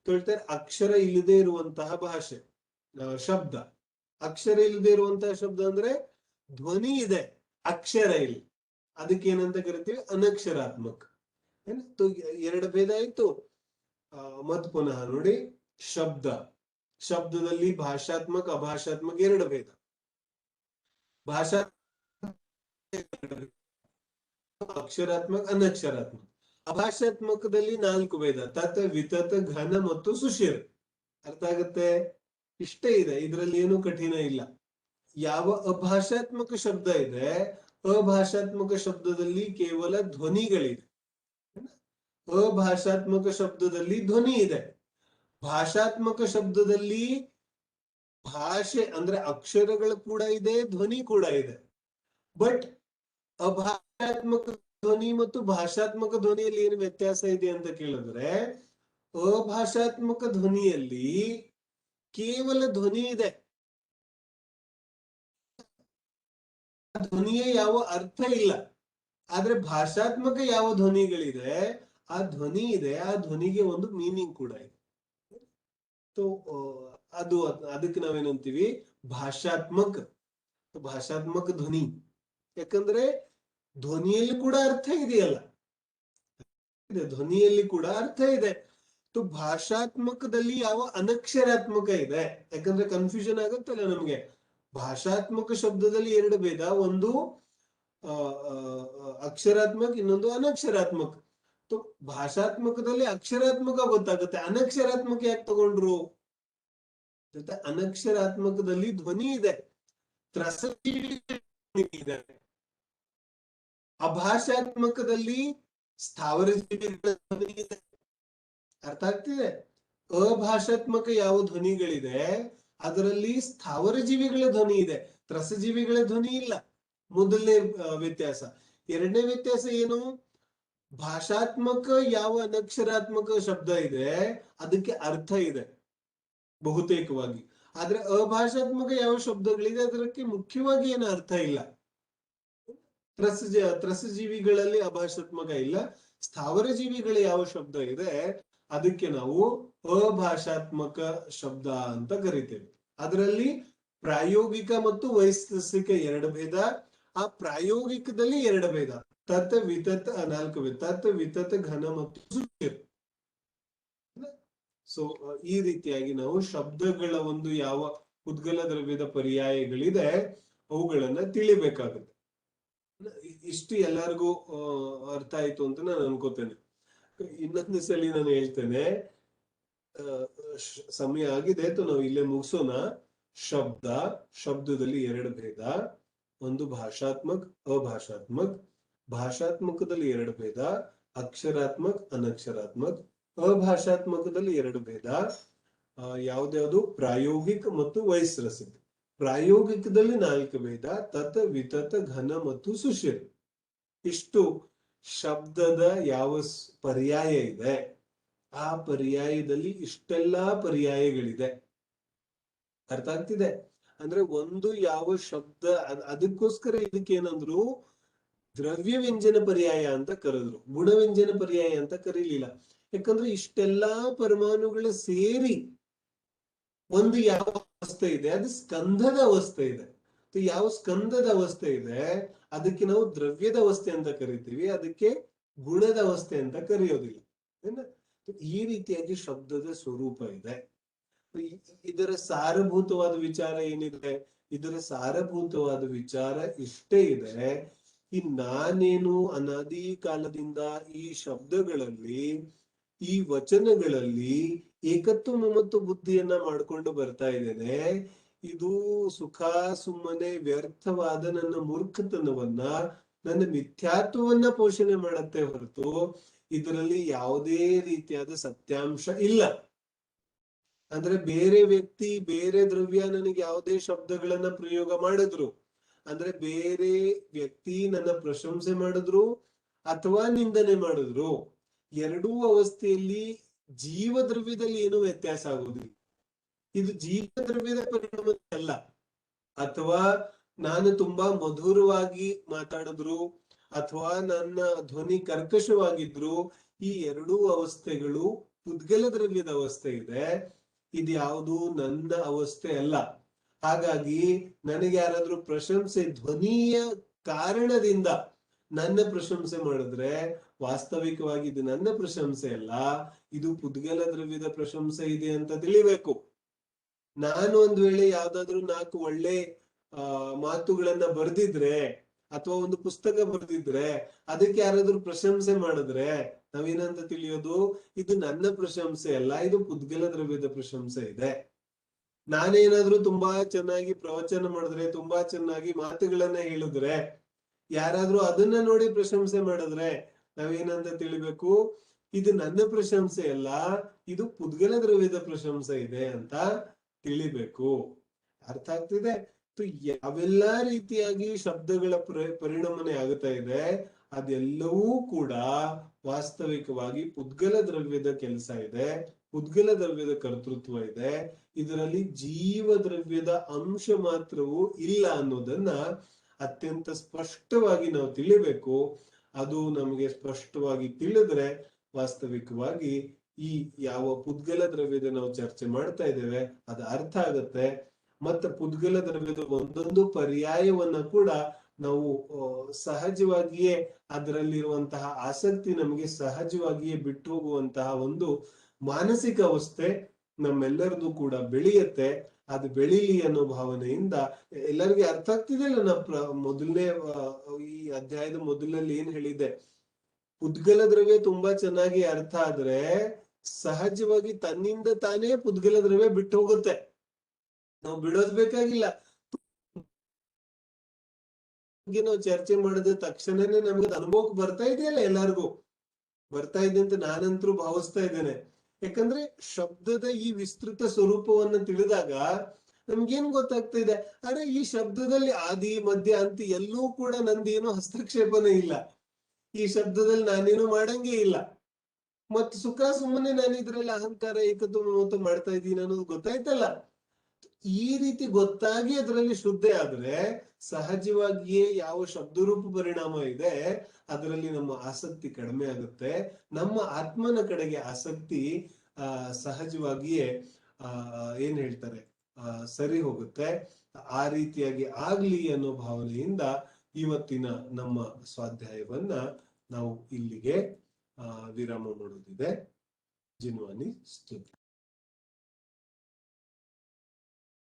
ಹೇಳ್ತಾರೆ? ಅಕ್ಷರ ಇಲ್ಲದೆ ಇರುವಂತಹ ಭಾಷೆ, ಶಬ್ದ. ಅಕ್ಷರ ಇಲ್ಲದೆ ಇರುವಂತಹ ಶಬ್ದ ಅಂದ್ರೆ ಧ್ವನಿ ಇದೆ, ಅಕ್ಷರ ಇಲ್ಲ, ಅದಕ್ಕೆ ಏನಂತ ಕರಿತೀವಿ? ಅನಕ್ಷರಾತ್ಮಕ. 2 ಭೇದ ಆಯ್ತು. ಮತ್ ಪುನಃ ನೋಡಿ, ಶಬ್ದ. ಶಬ್ದದಲ್ಲಿ ಭಾಷಾತ್ಮಕ, ಅಭಾಷಾತ್ಮಕ 2 ಭೇದ. ಭಾಷಾ ಅಕ್ಷರಾತ್ಮಕ, ಅನಕ್ಷರಾತ್ಮಕ. ಅಭಾಷಾತ್ಮಕದಲ್ಲಿ 4 ಭೇದ, ತತ, ವಿತತ, ಘನ ಮತ್ತು ಸುಶಿರ. ಅರ್ಥ ಆಗತ್ತೆ? ಇಷ್ಟೇ ಇದೆ, ಇದ್ರಲ್ಲಿ ಏನು ಕಠಿಣ ಇಲ್ಲ. ಯಾವ ಅಭಾಷಾತ್ಮಕ ಶಬ್ದ ಇದೆ, ಅಭಾಷಾತ್ಮಕ ಶಬ್ದದಲ್ಲಿ ಕೇವಲ ಧ್ವನಿಗಳಿದೆ. ಅಭಾಷಾತ್ಮಕ ಶಬ್ದದಲ್ಲಿ ಧ್ವನಿ ಇದೆ. ಭಾಷಾತ್ಮಕ ಶಬ್ದದಲ್ಲಿ ಭಾಷೆ ಅಂದ್ರೆ ಅಕ್ಷರಗಳು ಕೂಡ ಇದೆ, ಧ್ವನಿ ಕೂಡ ಇದೆ. ಬಟ್ ಅಭಾಷಾತ್ಮಕ ಧ್ವನಿ ಮತ್ತು ಭಾಷಾತ್ಮಕ ಧ್ವನಿಯಲ್ಲಿ ಏನು ವ್ಯತ್ಯಾಸ ಇದೆ ಅಂತ ಕೇಳಿದ್ರೆ, ಅಭಾಷಾತ್ಮಕ ಧ್ವನಿಯಲ್ಲಿ ಕೇವಲ ಧ್ವನಿ ಇದೆ, ಧ್ವನಿಯ ಯಾವ ಅರ್ಥ ಇಲ್ಲ. ಆದ್ರೆ ಭಾಷಾತ್ಮಕ ಯಾವ ಧ್ವನಿಗಳಿದೆ, ಆ ಧ್ವನಿ ಇದೆ, ಆ ಧ್ವನಿಗೆ ಒಂದು ಮೀನಿಂಗ್ ಕೂಡ ಇದೆ. ಅದು ಅದಕ್ಕೆ ನಾವೇನಂತೀವಿ? ಭಾಷಾತ್ಮಕ. ಭಾಷಾತ್ಮಕ ಧ್ವನಿ, ಯಾಕಂದ್ರೆ ಧ್ವನಿಯಲ್ಲಿ ಕೂಡ ಅರ್ಥ ಇದೆಯಲ್ಲ, ಧ್ವನಿಯಲ್ಲಿ ಕೂಡ ಅರ್ಥ ಇದೆ. ಭಾಷಾತ್ಮಕದಲ್ಲಿ ಯಾವ ಅನಕ್ಷರಾತ್ಮಕ ಇದೆ, ಯಾಕಂದ್ರೆ ಕನ್ಫ್ಯೂಷನ್ ಆಗುತ್ತಲ್ಲ ನಮ್ಗೆ. ಭಾಷಾತ್ಮಕ ಶಬ್ದದಲ್ಲಿ 2 ಭೇದ, ಒಂದು ಅಕ್ಷರಾತ್ಮಕ, ಇನ್ನೊಂದು ಅನಕ್ಷರಾತ್ಮಕ. ಭಾಷಾತ್ಮಕದಲ್ಲಿ ಅಕ್ಷರಾತ್ಮಕ ಗೊತ್ತಾಗುತ್ತೆ, ಅನಕ್ಷರಾತ್ಮಕ ಯಾಕೆ ತಗೊಂಡ್ರು? ಅನಕ್ಷರಾತ್ಮಕದಲ್ಲಿ ಧ್ವನಿ ಇದೆ, ಇದೆ. ಅಭಾಷಾತ್ಮಕದಲ್ಲಿ ಸ್ಥಾವರ ಜೀವಿಗಳ ಧ್ವನಿ ಇದೆ. ಅರ್ಥ ಆಗ್ತಿದೆ? ಅಭಾಷಾತ್ಮಕ ಯಾವ ಧ್ವನಿಗಳಿದೆ ಅದರಲ್ಲಿ ಸ್ಥಾವರ ಜೀವಿಗಳ ಧ್ವನಿ ಇದೆ, ತ್ರಸಜೀವಿಗಳ ಧ್ವನಿ ಇಲ್ಲ. ಮೊದಲನೇ ವ್ಯತ್ಯಾಸ. ಎರಡನೇ ವ್ಯತ್ಯಾಸ ಏನು? ಭಾಷಾತ್ಮಕ ಯಾವ ಅನಕ್ಷರಾತ್ಮಕ ಶಬ್ದ ಇದೆ ಅದಕ್ಕೆ ಅರ್ಥ ಇದೆ ಬಹುತೇಕವಾಗಿ, ಆದ್ರೆ ಅಭಾಷಾತ್ಮಕ ಯಾವ ಶಬ್ದಗಳಿದೆ ಅದಕ್ಕೆ ಮುಖ್ಯವಾಗಿ ಏನು ಅರ್ಥ ಇಲ್ಲ. ತ್ರಸಜೀವಿಗಳಲ್ಲಿ ಅಭಾಷಾತ್ಮಕ ಇಲ್ಲ, ಸ್ಥಾವರ ಜೀವಿಗಳ ಯಾವ ಶಬ್ದ ಇದೆ ಅದಕ್ಕೆ ನಾವು ಅಭಾಷಾತ್ಮಕ ಶಬ್ದ ಅಂತ ಕರಿತೇವೆ. ಅದರಲ್ಲಿ ಪ್ರಾಯೋಗಿಕ ಮತ್ತು ವೈಶೇಷಿಕ 2 ಭೇದ. ಆ ಪ್ರಾಯೋಗಿಕದಲ್ಲಿ 2 ಭೇದ, ತತ್ ವಿತತ್ 4 ಭೇದ, ತತ್ ವಿತತ್ ಘನ ಮತ್ತು ಸುಶಿರ. ಸೊ ಈ ರೀತಿಯಾಗಿ ನಾವು ಶಬ್ದಗಳ ಒಂದು ಯಾವ ಉದ್ಗಲ ದ್ರವ್ಯದ ಪರ್ಯಾಯಗಳಿದೆ ಅವುಗಳನ್ನ ತಿಳಿಬೇಕಾಗುತ್ತೆ. ಇಷ್ಟು ಎಲ್ಲರಿಗೂ ಅರ್ಥ ಆಯ್ತು ಅಂತ ನಾನು ಅನ್ಕೋತೇನೆ. ಇನ್ನೊಂದು ಸಲ ನಾನು ಹೇಳ್ತೇನೆ, ಸಮಯ ಆಗಿದೆ, ನಾವು ಇಲ್ಲೇ ಮುಗಿಸೋಣ. ಶಬ್ದದಲ್ಲಿ 2 ಭೇದ, ಒಂದು ಭಾಷಾತ್ಮಕ, ಅಭಾಷಾತ್ಮಕ. ಭಾಷಾತ್ಮಕದಲ್ಲಿ 2 ಭೇದ, ಅಕ್ಷರಾತ್ಮಕ, ಅನಕ್ಷರಾತ್ಮಕ. ಅಭಾಷಾತ್ಮಕದಲ್ಲಿ 2 ಭೇದ, ಯಾವ್ದ್ಯಾವ್ದು? ಪ್ರಾಯೋಗಿಕ ಮತ್ತು ವೈಶ್ರಸಿಕ. ಪ್ರಾಯೋಗಿಕದಲ್ಲಿ 4 ಭೇದ, ತತ್ ವಿತತ್ ಘನ ಮತ್ತು ಸುಶಿರ. ಇಷ್ಟು ಶಬ್ದದ ಯಾವ ಪರ್ಯಾಯ ಇದೆ, ಆ ಪರ್ಯಾಯದಲ್ಲಿ ಇಷ್ಟೆಲ್ಲಾ ಪರ್ಯಾಯಗಳಿದೆ. ಅರ್ಥ ಆಗ್ತಿದೆ? ಅಂದ್ರೆ ಒಂದು ಯಾವ ಶಬ್ದ, ಅದಕ್ಕೋಸ್ಕರ ಇದಕ್ಕೇನಂದ್ರು ದ್ರವ್ಯ ವ್ಯಂಜನ ಪರ್ಯಾಯ ಅಂತ ಕರೆದ್ರು, ಗುಣವ್ಯಂಜನ ಪರ್ಯಾಯ ಅಂತ ಕರೀಲಿಲ್ಲ. ಯಾಕಂದ್ರೆ ಇಷ್ಟೆಲ್ಲಾ ಪರಮಾಣುಗಳು ಸೇರಿ ಒಂದು ಯಾವ ಅವಸ್ಥೆ ಇದೆ, ಅದು ಸ್ಕಂಧದ ಅವಸ್ಥೆ ಇದೆ. ಯಾವ ಸ್ಕಂದದ ಅವಸ್ಥೆ ಇದೆ ಅದಕ್ಕೆ ನಾವು ದ್ರವ್ಯದ ಅವಸ್ಥೆ ಅಂತ ಕರಿತೀವಿ, ಅದಕ್ಕೆ ಗುಣದ ಅವಸ್ಥೆ ಅಂತ ಕರೆಯೋದಿಲ್ಲ. ಈ ರೀತಿಯಾಗಿ ಶಬ್ದದ ಸ್ವರೂಪ ಇದೆ. ಇದರ ಸಾರಭೂತವಾದ ವಿಚಾರ ಏನಿದೆ, ಇದರ ಸಾರಭೂತವಾದ ವಿಚಾರ ಇಷ್ಟೇ ಇದೆ. ಈ ನಾನೇನು ಅನಾದಿ ಕಾಲದಿಂದ ಈ ಶಬ್ದಗಳಲ್ಲಿ, ಈ ವಚನಗಳಲ್ಲಿ ಏಕತ್ವ ಮಮತ್ವ ಬುದ್ಧಿಯನ್ನ ಮಾಡ್ಕೊಂಡು ಬರ್ತಾ ಇದ್ದೇನೆ. ಇದು ಸುಖ ಸುಮ್ಮನೆ ವ್ಯರ್ಥವಾದ ನನ್ನ ಮೂರ್ಖತನವನ್ನ, ನನ್ನ ಮಿಥ್ಯಾತ್ವವನ್ನ ಪೋಷಣೆ ಮಾಡತ್ತೆ ಹೊರತು ಇದರಲ್ಲಿ ಯಾವುದೇ ರೀತಿಯಾದ ಸತ್ಯಾಂಶ ಇಲ್ಲ. ಅಂದ್ರೆ ಬೇರೆ ವ್ಯಕ್ತಿ, ಬೇರೆ ದ್ರವ್ಯ ನನಗೆ ಯಾವುದೇ ಶಬ್ದಗಳನ್ನ ಪ್ರಯೋಗ ಮಾಡಿದ್ರು, ಅಂದ್ರೆ ಬೇರೆ ವ್ಯಕ್ತಿ ನನ್ನ ಪ್ರಶಂಸೆ ಮಾಡಿದ್ರು ಅಥವಾ ನಿಂದನೆ ಮಾಡಿದ್ರು, ಎರಡೂ ಅವಸ್ಥೆಯಲ್ಲಿ ಜೀವ ದ್ರವ್ಯದಲ್ಲಿ ಏನು ವ್ಯತ್ಯಾಸ ಆಗುದಿಲ್ಲ. ಇದು ಜೀವ ದ್ರವ್ಯದ ಪರಿಣಾಮ ಅಲ್ಲ. ಅಥವಾ ನಾನು ತುಂಬಾ ಮಧುರವಾಗಿ ಮಾತಾಡಿದ್ರು ಅಥವಾ ನನ್ನ ಧ್ವನಿ ಕರ್ಕಶವಾಗಿದ್ರು, ಈ ಎರಡೂ ಅವಸ್ಥೆಗಳು ಪುದ್ಗಲ ದ್ರವ್ಯದ ಅವಸ್ಥೆ ಇದೆ. ಇದು ಯಾವುದು ನನ್ನ ಅವಸ್ಥೆ ಅಲ್ಲ. ಹಾಗಾಗಿ ನನಗೆ ಯಾರಾದ್ರೂ ಪ್ರಶಂಸೆ ಧ್ವನಿಯ ಕಾರಣದಿಂದ ನನ್ನ ಪ್ರಶಂಸೆ ಮಾಡಿದ್ರೆ ವಾಸ್ತವಿಕವಾಗಿ ಇದು ನನ್ನ ಪ್ರಶಂಸೆ ಅಲ್ಲ, ಇದು ಪುದ್ಗಲ ದ್ರವ್ಯದ ಪ್ರಶಂಸೆ ಇದೆ ಅಂತ ತಿಳಿಬೇಕು. ನಾನು ಒಂದ್ ವೇಳೆ ಯಾವ್ದಾದ್ರು 4 ಒಳ್ಳೆ ಮಾತುಗಳನ್ನ ಬರ್ದಿದ್ರೆ ಅಥವಾ ಒಂದು ಪುಸ್ತಕ ಬರ್ದಿದ್ರೆ ಅದಕ್ಕೆ ಯಾರಾದ್ರೂ ಪ್ರಶಂಸೆ ಮಾಡಿದ್ರೆ ನಾವೇನಂತ ತಿಳಿಯೋದು, ಇದು ನನ್ನ ಪ್ರಶಂಸೆ ಅಲ್ಲ, ಇದು ಪುದ್ಗಲ ದ್ರವ್ಯದ ಪ್ರಶಂಸೆ ಇದೆ. ನಾನೇನಾದ್ರೂ ತುಂಬಾ ಚೆನ್ನಾಗಿ ಪ್ರವಚನ ಮಾಡಿದ್ರೆ, ತುಂಬಾ ಚೆನ್ನಾಗಿ ಮಾತುಗಳನ್ನ ಹೇಳಿದ್ರೆ, ಯಾರಾದ್ರೂ ಅದನ್ನ ನೋಡಿ ಪ್ರಶಂಸೆ ಮಾಡಿದ್ರೆ ನಾವೇನಂತ ತಿಳಿಬೇಕು, ಇದು ನನ್ನ ಪ್ರಶಂಸೆ ಅಲ್ಲ, ಇದು ಪುದ್ಗಲ ದ್ರವ್ಯದ ಪ್ರಶಂಸೆ ಇದೆ ಅಂತ ತಿಳಿಬೇಕು. ಅರ್ಥ ಆಗ್ತಿದೆ? ಯಾವೆಲ್ಲಾ ರೀತಿಯಾಗಿ ಶಬ್ದಗಳ ಪರಿಣಾಮನೆ ಆಗುತ್ತಾ ಇದೆ, ಅದೆಲ್ಲವೂ ಕೂಡ ವಾಸ್ತವಿಕವಾಗಿ ಪುದ್ಗಲ ದ್ರವ್ಯದ ಕೆಲಸ ಇದೆ, ಪುದ್ಗಲ ದ್ರವ್ಯದ ಕರ್ತೃತ್ವ ಇದೆ. ಇದರಲ್ಲಿ ಜೀವ ದ್ರವ್ಯದ ಅಂಶ ಮಾತ್ರವೂ ಇಲ್ಲ ಅನ್ನೋದನ್ನ ಅತ್ಯಂತ ಸ್ಪಷ್ಟವಾಗಿ ನಾವು ತಿಳಿಬೇಕು. ಅದು ನಮಗೆ ಸ್ಪಷ್ಟವಾಗಿ ತಿಳಿದ್ರೆ ವಾಸ್ತವಿಕವಾಗಿ ಈ ಯಾವ ಪುದ್ಗಲ ದ್ರವ್ಯದ ನಾವು ಚರ್ಚೆ ಮಾಡ್ತಾ ಇದ್ದೇವೆ ಅದು ಅರ್ಥ ಆಗತ್ತೆ. ಮತ್ತೆ ಪುದ್ಗಲ ದ್ರವ್ಯದ ಒಂದೊಂದು ಪರ್ಯಾಯವನ್ನ ಕೂಡ ನಾವು ಸಹಜವಾಗಿಯೇ ಅದರಲ್ಲಿರುವಂತಹ ಆಸಕ್ತಿ ನಮಗೆ ಸಹಜವಾಗಿಯೇ ಬಿಟ್ಟು ಹೋಗುವಂತಹ ಒಂದು ಮಾನಸಿಕ ಅವಸ್ಥೆ ನಮ್ಮೆಲ್ಲರದು ಕೂಡ ಬೆಳೆಯುತ್ತೆ. ಅದು ಬೆಳೀಲಿ ಅನ್ನೋ ಭಾವನೆಯಿಂದ ಎಲ್ಲರಿಗೆ ಅರ್ಥ ಆಗ್ತಿದೆಯಲ್ಲ. ನಾ ಮೊದಲನೇ ಈ ಅಧ್ಯಾಯದ ಮೊದಲಲ್ಲಿ ಏನ್ ಹೇಳಿದೆ, ಪುದ್ಗಲ ದ್ರವ್ಯ ತುಂಬಾ ಚೆನ್ನಾಗಿ ಅರ್ಥ ಆದ್ರೆ ಸಹಜವಾಗಿ ತನ್ನಿಂದ ತಾನೇ ಪುದ್ಗಲ ದ್ರವ್ಯ ಬಿಟ್ಟು ಹೋಗುತ್ತೆ. ನಾವು ಬಿಡೋದ್ ಬೇಕಾಗಿಲ್ಲ. ನಾವು ಚರ್ಚೆ ಮಾಡಿದ ತಕ್ಷಣನೇ ನಮ್ಗೆ ಅನುಭವಕ್ಕೆ ಬರ್ತಾ ಇದೆಯಲ್ಲ, ಎಲ್ಲರಿಗೂ ಬರ್ತಾ ಇದೆ ಅಂತ ನಾನಂತರೂ ಭಾವಿಸ್ತಾ ಇದ್ದೇನೆ. ಯಾಕಂದ್ರೆ ಶಬ್ದದ ಈ ವಿಸ್ತೃತ ಸ್ವರೂಪವನ್ನ ತಿಳಿದಾಗ ನಮ್ಗೇನ್ ಗೊತ್ತಾಗ್ತಾ ಇದೆ, ಅರೆ ಈ ಶಬ್ದದಲ್ಲಿ ಆದಿ ಮಧ್ಯ ಅಂತ ಎಲ್ಲೂ ಕೂಡ ನಂದೇನು ಹಸ್ತಕ್ಷೇಪನೇ ಇಲ್ಲ, ಈ ಶಬ್ದದಲ್ಲಿ ನಾನೇನು ಮಾಡಂಗೇ ಇಲ್ಲ, ಮತ್ ಸುಖ ಸುಮ್ಮನೆ ನಾನು ಇದ್ರಲ್ಲಿ ಅಹಂಕಾರ ಏಕತ್ವ ಮಾಡ್ತಾ ಇದ್ದೀನಿ ಅನ್ನೋದು ಗೊತ್ತಾಯ್ತಲ್ಲ. ಈ ರೀತಿ ಗೊತ್ತಾಗಿ ಅದರಲ್ಲಿ ಶ್ರದ್ಧೆ ಆದ್ರೆ ಸಹಜವಾಗಿಯೇ ಯಾವ ಶಬ್ದರೂಪ ಪರಿಣಾಮ ಇದೆ ಅದರಲ್ಲಿ ನಮ್ಮ ಆಸಕ್ತಿ ಕಡಿಮೆ ಆಗುತ್ತೆ. ನಮ್ಮ ಆತ್ಮನ ಕಡೆಗೆ ಆಸಕ್ತಿ ಸಹಜವಾಗಿಯೇ ಏನ್ ಹೇಳ್ತಾರೆ ಸರಿ ಹೋಗುತ್ತೆ. ಆ ರೀತಿಯಾಗಿ ಆಗ್ಲಿ ಅನ್ನೋ ಭಾವನೆಯಿಂದ ಇವತ್ತಿನ ನಮ್ಮ ಸ್ವಾಧ್ಯಾಯವನ್ನ ನಾವು ಇಲ್ಲಿಗೆ ವಿರಾಮ ಮಾಡೋದಿದೆ. ಜಿನ್ವಾನಿ ಸ್ತುತಿ.